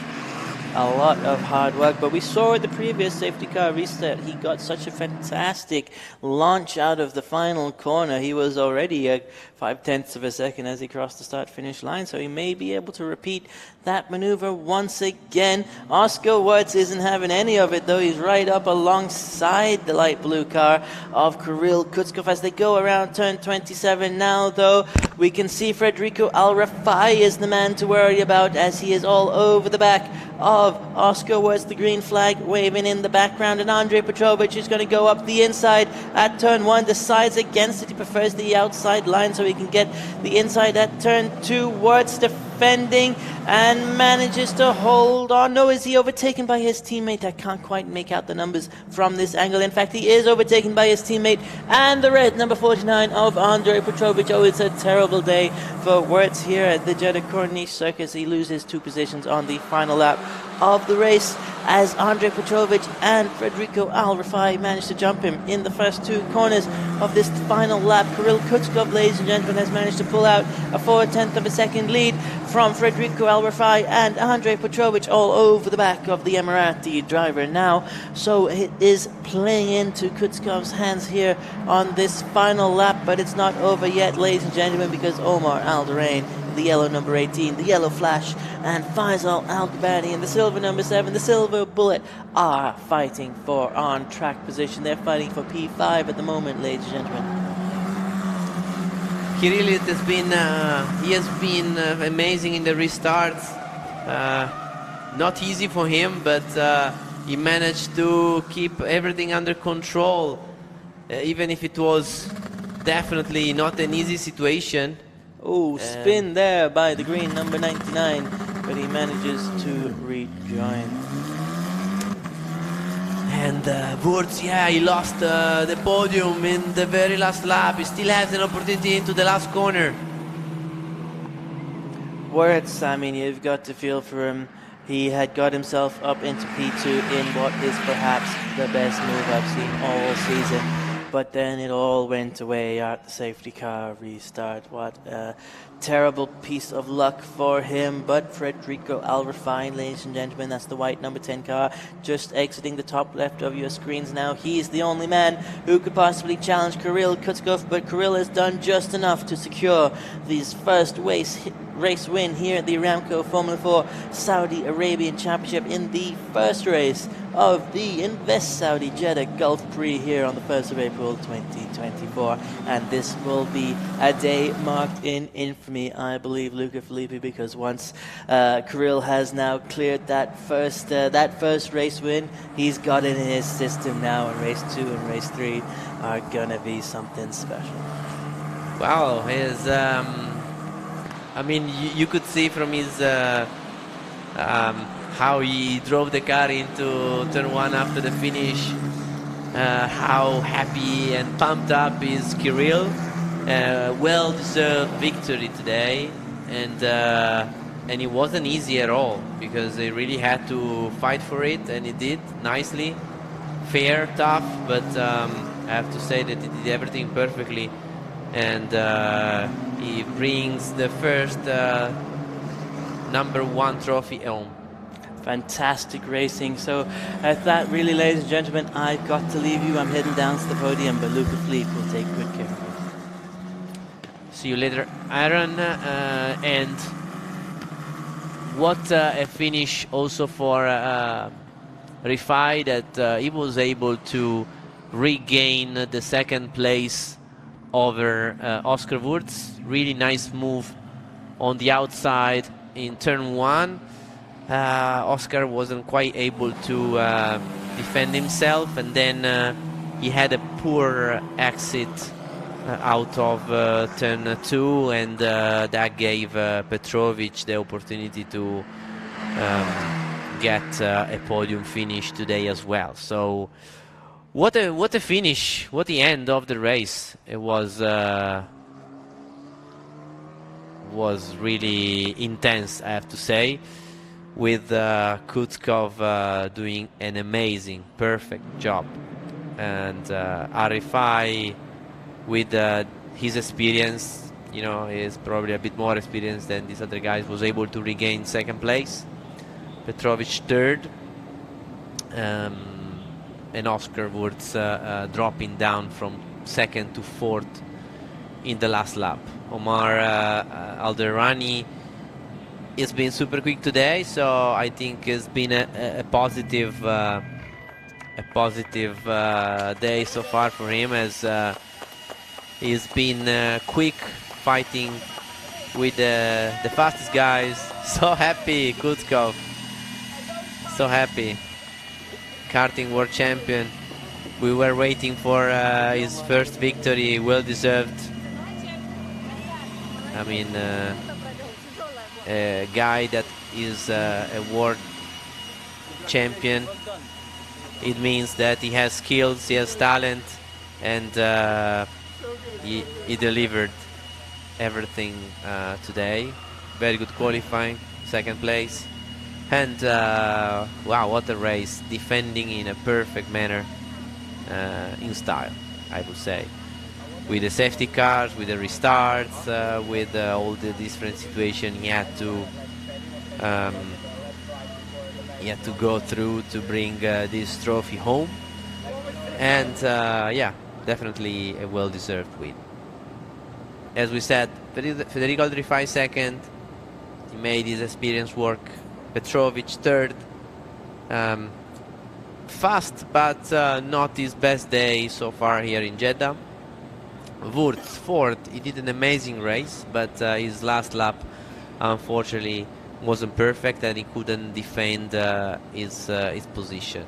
A lot of hard work, but we saw at the previous safety car reset, he got such a fantastic launch out of the final corner. He was already at 0.5 of a second as he crossed the start-finish line, so he may be able to repeat that maneuver once again. Oscar Wirtz isn't having any of it, though. He's right up alongside the light blue car of Kirill Kutskov as they go around turn 27 now, though. We can see Federico Al-Rafai is the man to worry about as he is all over the back of Oscar Wirtz, the green flag waving in the background, and Andrei Petrovic is going to go up the inside at turn 1, decides against it. He prefers the outside line so he can get the inside at turn 2. Wirtz defending and manages to hold on. No, is he overtaken by his teammate? I can't quite make out the numbers from this angle. In fact, he is overtaken by his teammate and the red number 49 of Andrei Petrovic. Oh, it's a terrible day for Wirtz here at the Jeddah Corniche Circus. He loses 2 positions on the final lap of the race as Andrei Petrovic and Federico Al-Rafai managed to jump him in the first two corners of this final lap. Kirill Kutkov, ladies and gentlemen, has managed to pull out a 4/10 of a second lead from Federico Al-Rafai and Andrei Petrovic all over the back of the Emirati driver now. So it is playing into Kutskov's hands here on this final lap, but it's not over yet, ladies and gentlemen, because Omar Alderain, the yellow number 18, the yellow flash, and Faisal Al-Gabani in the silver number 7, the silver bullet, are fighting for on-track position. They're fighting for P5 at the moment, ladies and gentlemen. Kirill, it has been, he has been amazing in the restarts. Not easy for him, but he managed to keep everything under control, even if it was definitely not an easy situation. Oh, spin there by the green number 99, but he manages to rejoin. And Wurz, yeah, he lost the podium in the very last lap. He still has an opportunity into the last corner. Wurz, I mean, you've got to feel for him. He had got himself up into P2 in what is perhaps the best move I've seen all season. But then it all went away at the safety car restart. What a terrible piece of luck for him. But Federico Al-Rafai, ladies and gentlemen, that's the white number 10 car, just exiting the top left of your screens now. He's the only man who could possibly challenge Kirill Kutkov, but Kirill has done just enough to secure his first race win here at the Aramco Formula 4 Saudi Arabian Championship in the first race of the Invest Saudi Jeddah Gulf Prix here on the 1st of April 2024. And this will be a day marked in infamy, I believe, Luca Filippi, because once Kirill has now cleared that first race win, he's got it in his system now, and race 2 and race 3 are gonna be something special. Wow, his I mean, you could see from his how he drove the car into turn 1 after the finish, how happy and pumped up is Kirill. Well-deserved victory today, and it wasn't easy at all, because they really had to fight for it, and he did nicely, fair, tough, but I have to say that he did everything perfectly, and he brings the first number 1 trophy home. Fantastic racing. So at that, really, ladies and gentlemen, I've got to leave you. I'm heading down to the podium, but Luca Fleet will take good care of you. See you later, Aaron. And what a finish also for Rifai, that he was able to regain the second place over Oscar Wurz. Really nice move on the outside in turn 1. Oscar wasn't quite able to defend himself, and then he had a poor exit out of turn 2, and that gave Petrovic the opportunity to get a podium finish today as well. So what a finish, what the end of the race. It was really intense, I have to say, with Kutkov doing an amazing, perfect job, and Arifai with his experience, you know, is probably a bit more experienced than these other guys, was able to regain second place. Petrovic third, and Oscar Wurz dropping down from second to fourth in the last lap. Omar Alderani has been super quick today, so I think it's been a positive day so far for him, as he's been quick, fighting with the fastest guys. So happy, Kutkov. So happy. Karting world champion. We were waiting for his first victory, well deserved. I mean, a guy that is a world champion, it means that he has skills, he has talent, and he delivered everything today. Very good qualifying, second place, And wow, what a race, defending in a perfect manner, in style, I would say, with the safety cars, with the restarts, with all the different situations he had to go through to bring this trophy home. And yeah, definitely a well-deserved win. As we said, Federico Aldrifai second. He made his experience work. Petrovic third. Fast, but not his best day so far here in Jeddah. Wurz fourth. He did an amazing race, but his last lap, unfortunately, wasn't perfect, and he couldn't defend his position.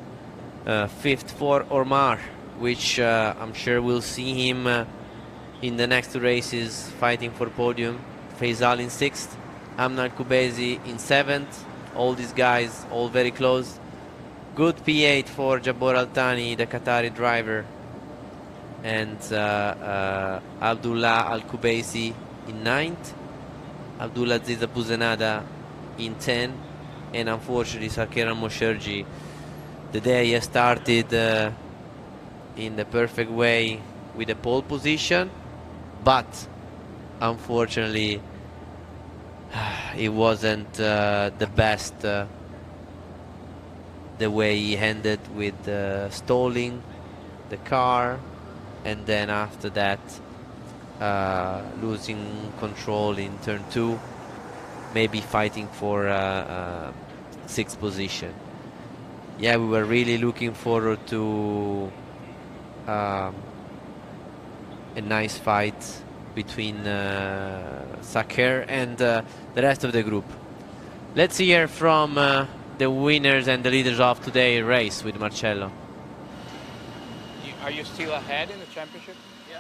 Fifth for Ormar, which I'm sure we'll see him in the next two races fighting for podium. Faisal in sixth, Amna Kubezi in seventh. All these guys all very close. Good P8 for Jabor Altani, the Qatari driver, and Abdullah Al-Kubaisi in ninth. Abdullah Ziza Buzenada in 10, and unfortunately Sarkar Mosherji, the day he started in the perfect way with the pole position, but unfortunately it wasn't the best, the way he ended with stalling the car, and then after that losing control in turn 2, maybe fighting for sixth position. Yeah, we were really looking forward to a nice fight between Sarkar and the rest of the group. Let's hear from the winners and the leaders of today's race with Marcello. Are you still ahead in the championship? Yeah.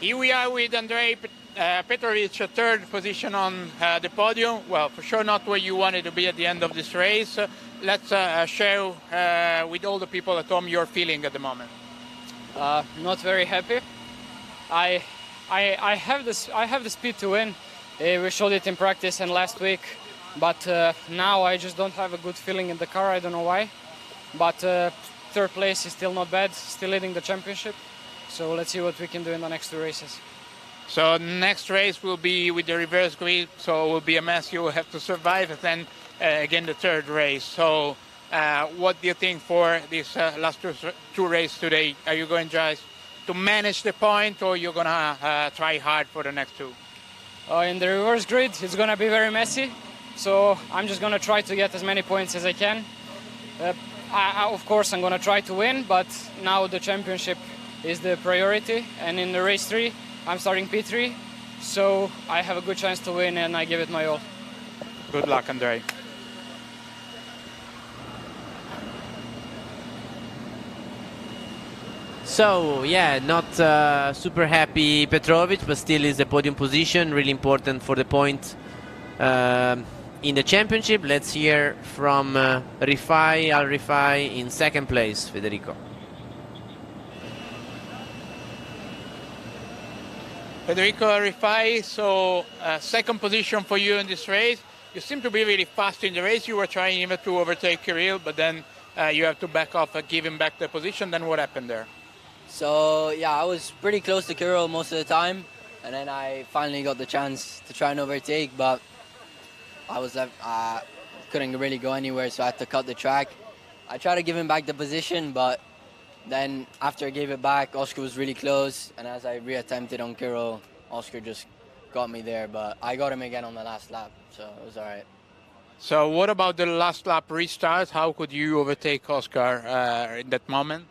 Here we are with Andrei Petrovic, third position on the podium. Well, for sure not where you wanted to be at the end of this race. Let's share with all the people at home your feeling at the moment. Not very happy. I have the speed to win. We showed it in practice and last week, but now I just don't have a good feeling in the car. I don't know why, but third place is still not bad. Still leading the championship. So let's see what we can do in the next two races. So next race will be with the reverse grid, so it will be a mess. You will have to survive, and then again the third race. So what do you think for this last two races today? Are you going to manage the point, or you're going to try hard for the next two? In the reverse grid, it's going to be very messy. So I'm just going to try to get as many points as I can. Of course, I'm going to try to win, but now the championship is the priority. And in the race 3, I'm starting P3, so I have a good chance to win, and I give it my all. Good luck, Andrei. So yeah, not super happy Petrovic, but still is the podium position, really important for the point in the championship. Let's hear from Rifai Al-Rifai in second place, Federico. Federico Rifai, so second position for you in this race. You seem to be really fast in the race. You were trying even to overtake Kirill, but then you have to back off and give him back the position. Then what happened there? So yeah, I was pretty close to Kirill most of the time, and then I finally got the chance to try and overtake, but I was couldn't really go anywhere, so I had to cut the track. I tried to give him back the position, but then after I gave it back, Oscar was really close, and as I reattempted on Kirill, Oscar just got me there, but I got him again on the last lap, so it was all right. So what about the last lap restart? How could you overtake Oscar in that moment?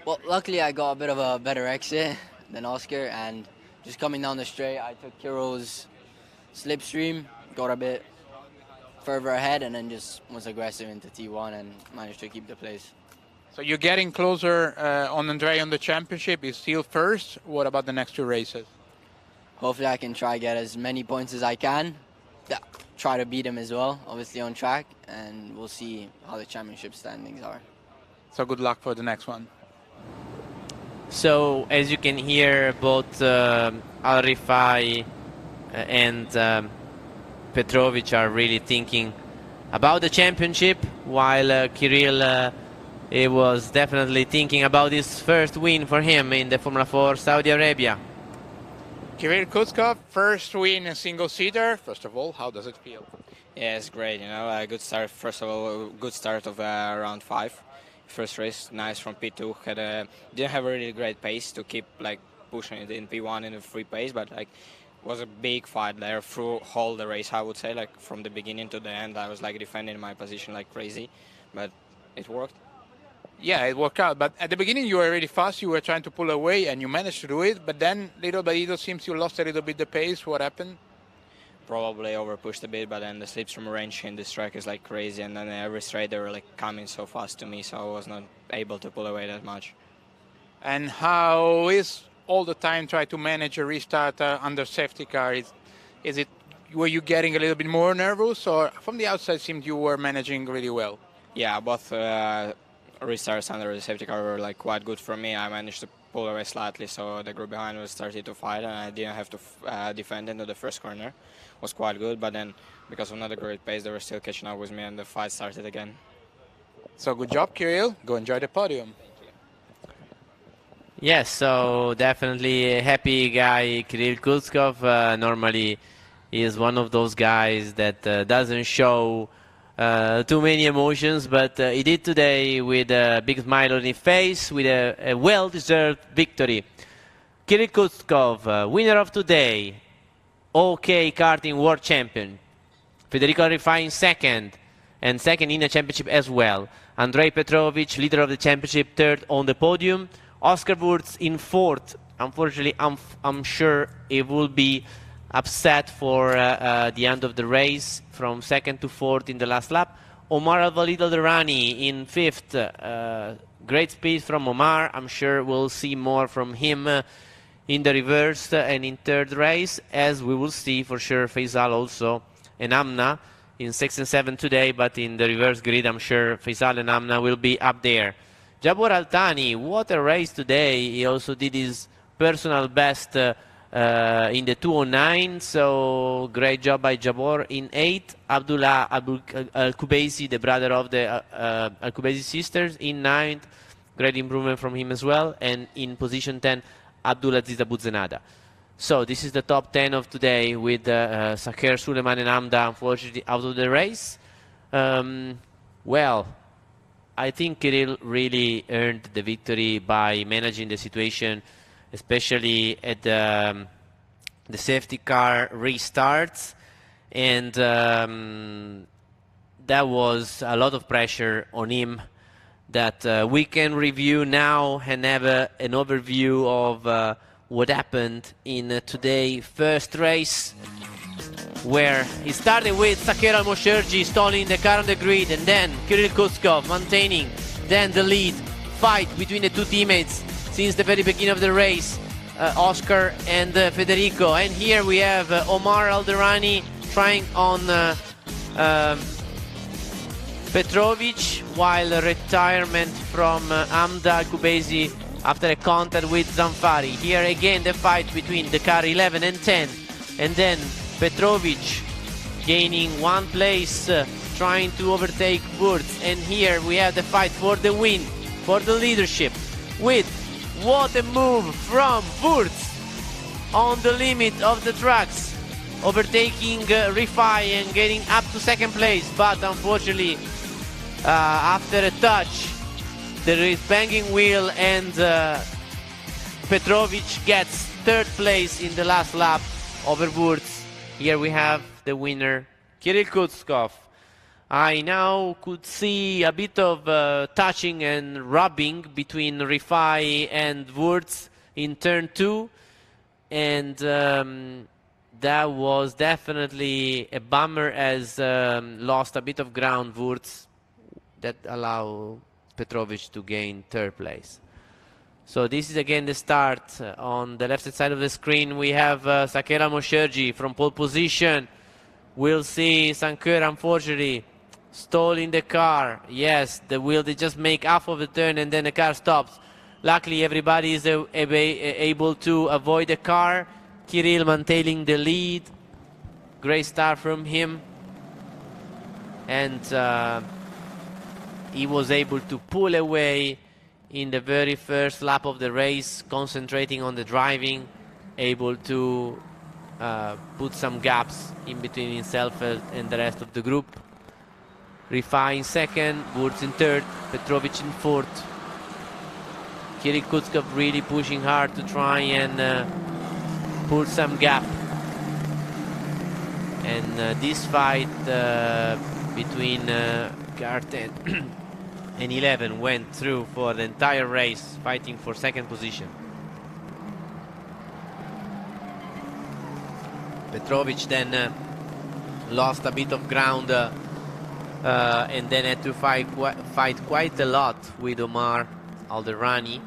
Well, luckily I got a bit of a better exit than Oscar, and just coming down the straight, I took Kirill's slipstream, got a bit further ahead, and then just was aggressive into T1 and managed to keep the place. So you're getting closer on Andrei on the championship. He's still first. What about the next two races? Hopefully I can try get as many points as I can. Try to beat him as well, obviously on track, and we'll see how the championship standings are. So good luck for the next one. So as you can hear, both Al-Rifai and Petrovic are really thinking about the championship, while Kirill he was definitely thinking about his first win for him in the Formula 4 Saudi Arabia. Kirill Kutskov, first win in single-seater. First of all, how does it feel? Yeah, it's great. You know, a good start. First of all, a good start of round 5. First race, nice from P2. Didn't have a really great pace to keep like pushing it in P1 in a free pace, but like was a big fight there through all the race. I would say like from the beginning to the end, I was like defending my position like crazy, but it worked. Yeah, it worked out. But at the beginning, you were really fast. You were trying to pull away, and you managed to do it. But then, little by little, seems you lost a little bit the pace. What happened? Probably overpushed a bit, but then the slipstream range in this track is like crazy, and then every straight they were like coming so fast to me, so I was not able to pull away that much. And how is all the time try to manage a restart under safety car? Were you getting a little bit more nervous, or from the outside it seemed you were managing really well? Yeah, both restarts under the safety car were like quite good for me. I managed to pull away slightly, so the group behind was started to fight, and I didn't have to defend into the first corner. It was quite good, but then because of not a great pace, they were still catching up with me, and the fight started again. So good job, Kirill. Go enjoy the podium. Yes, so definitely a happy guy, Kirill Kutskov. Normally, he is one of those guys that doesn't show too many emotions, but he did today with a big smile on his face, with a well-deserved victory. Kirill Kutskov, winner of today, OK karting world champion. Federico Rifai in second, and second in the championship as well. Andrei Petrovic, leader of the championship, third on the podium. Oscar Wurz in fourth. Unfortunately, I'm sure it will be upset for the end of the race, from second to fourth in the last lap. Omar Al-Walid Al-Durrani in fifth. Great speed from Omar. I'm sure we'll see more from him in the reverse and in third race, as we will see for sure Faisal also and Amna in 6 and 7 today, but in the reverse grid I'm sure Faisal and Amna will be up there. Jabor Altani, what a race today. He also did his personal best in the 209, so great job by Jabor. In 8th, Abdullah Al-Kubaisi, the brother of the Al-Kubaisi sisters. In 9th, great improvement from him as well. And in position 10, Abdulaziz Abuzenada. So this is the top 10 of today, with Saker, Suleiman and Amda unfortunately out of the race. Well, I think Kirill really earned the victory by managing the situation, especially at the safety car restarts, and that was a lot of pressure on him that we can review now and have an overview of what happened in today's first race, where he started with Saker Al-Mosherji stalling the car on the grid, and then Kirill Kutskov maintaining then the lead. Fight between the two teammates since the very beginning of the race, Oscar and Federico. And here we have Omar Al-Durrani trying on Petrovic, while retirement from Amda Al-Kubaisi after a contact with Zanfari. Here again the fight between the car 11 and 10, and then Petrovic gaining one place, trying to overtake Wurz. And here we have the fight for the win, for the leadership, with what a move from Wurz on the limit of the tracks, overtaking Rifai and getting up to second place. But unfortunately, after a touch, there is banging wheel, and Petrovic gets third place in the last lap over Wurz. Here we have the winner, Kirill Kutskov. I now could see a bit of touching and rubbing between Rifai and Wurz in turn 2, and that was definitely a bummer, as lost a bit of ground Wurz, that allowed Petrovic to gain third place. So this is again the start. On the left side of the screen we have Saker Al-Mosherji from pole position. We'll see Saker unfortunately stalling the car. Yes, the wheel, they just make half of the turn and then the car stops. Luckily everybody is able to avoid the car. Kirill maintaining the lead. Great start from him. and he was able to pull away in the very first lap of the race, concentrating on the driving, able to put some gaps in between himself and the rest of the group. Rifai in second, Wurz in third, Petrovic in fourth. Kirill Kutskov really pushing hard to try and pull some gap. And this fight between Gart and 11 went through for the entire race, fighting for second position. Petrovic then lost a bit of ground and then had to fight quite a lot with Omar Alderani.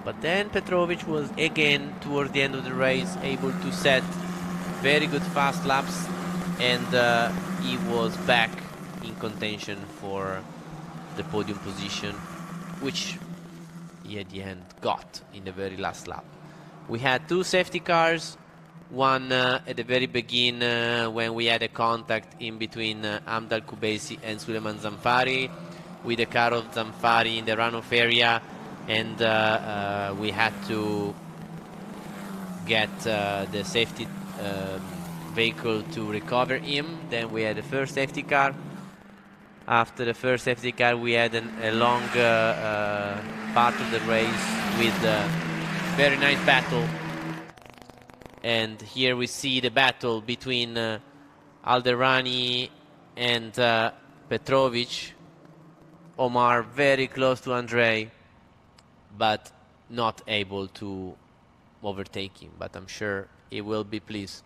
But then Petrovic was again, towards the end of the race, able to set very good fast laps, and he was back in contention for the podium position, which he at the end got in the very last lap. We had two safety cars, one at the very beginning when we had a contact in between Amdal Kubaisi and Suleiman Zamfari, with the car of Zamfari in the runoff area, and we had to get the safety vehicle to recover him. Then we had the first safety car. After the first safety car, we had a long part of the race with a very nice battle. And here we see the battle between Alderani and Petrovic. Omar very close to Andrei, but not able to overtake him. But I'm sure he will be pleased.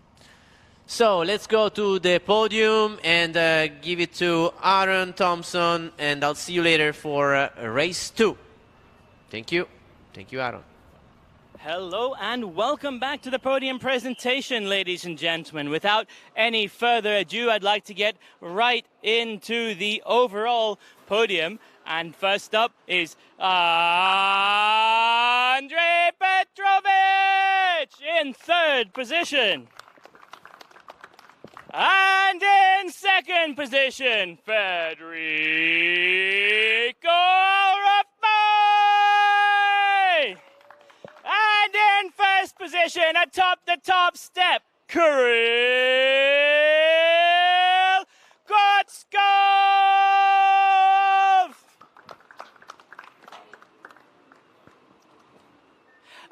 So let's go to the podium and give it to Aaron Thompson, and I'll see you later for race 2. Thank you. Thank you, Aaron. Hello and welcome back to the podium presentation, ladies and gentlemen. Without any further ado, I'd like to get right into the overall podium. And first up is Andrei Petrovic in third position. And in second position, Federico Rafai. And in first position, atop the top step, Kirill Kotskov.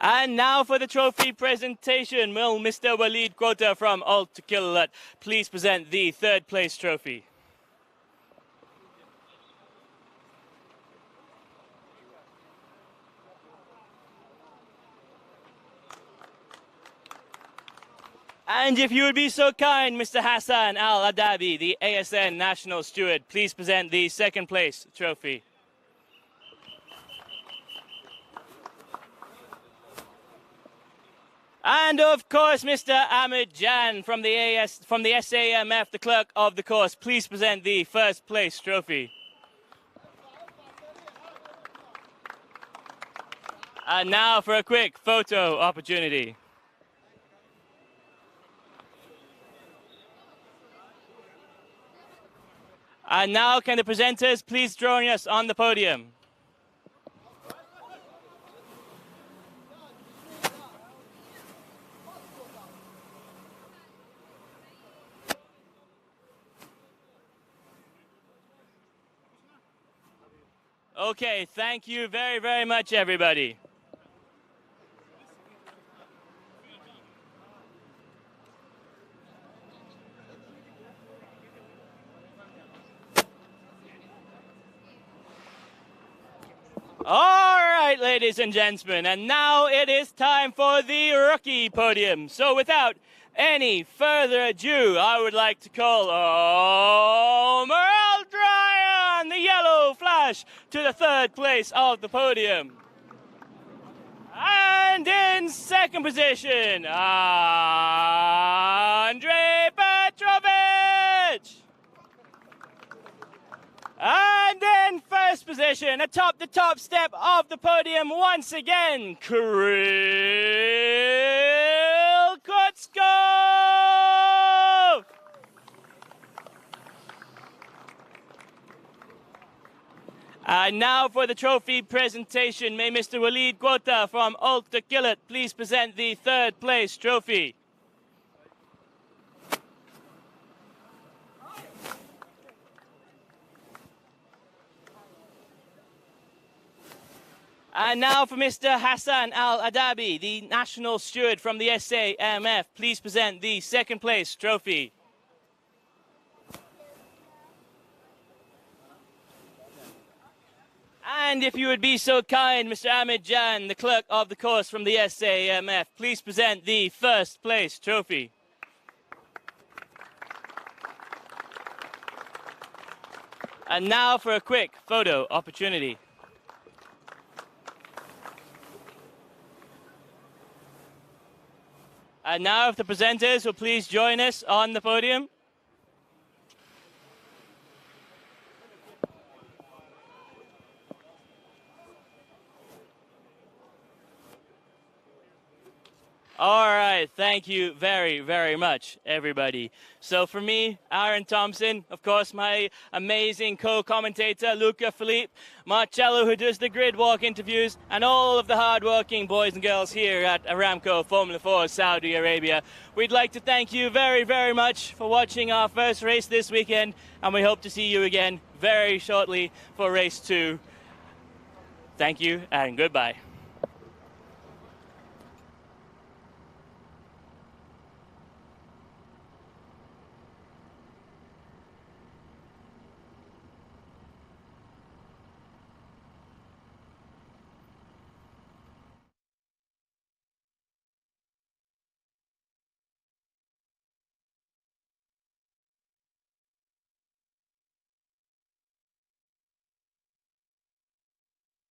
And now for the trophy presentation, will Mr. Walid Quota from Alt Kilat please present the third place trophy. And if you would be so kind, Mr. Hassan Al-Adabi, the ASN National Steward, please present the second place trophy. And of course, Mr. Ahmed Jan from the SAMF, the clerk of the course, please present the first place trophy. And now for a quick photo opportunity. And now can the presenters please join us on the podium? Okay, thank you very, very much, everybody. All right, ladies and gentlemen, and now it is time for the rookie podium. So without any further ado, I would like to call Omar Aldryan, the yellow flash, to the third place of the podium. And in second position, Andrei Petrovic. And in first position, atop the top step of the podium once again, Kirill Kotskov. Now for the trophy presentation, may Mr. Walid Quota from Ulta Killet please present the third place trophy. And now for Mr. Hassan Al-Adabi, the national steward from the SAMF, please present the second place trophy. And if you would be so kind, Mr. Ahmed Jan, the clerk of the course from the SAMF, please present the first place trophy. And now for a quick photo opportunity. And now if the presenters will please join us on the podium. All right, thank you very, very much, everybody. So for me, Aaron Thompson, of course, my amazing co-commentator, Luca Philippe, Marcello, who does the grid walk interviews, and all of the hard-working boys and girls here at Aramco Formula 4 Saudi Arabia. We'd like to thank you very, very much for watching our first race this weekend, and we hope to see you again very shortly for race 2. Thank you, and goodbye.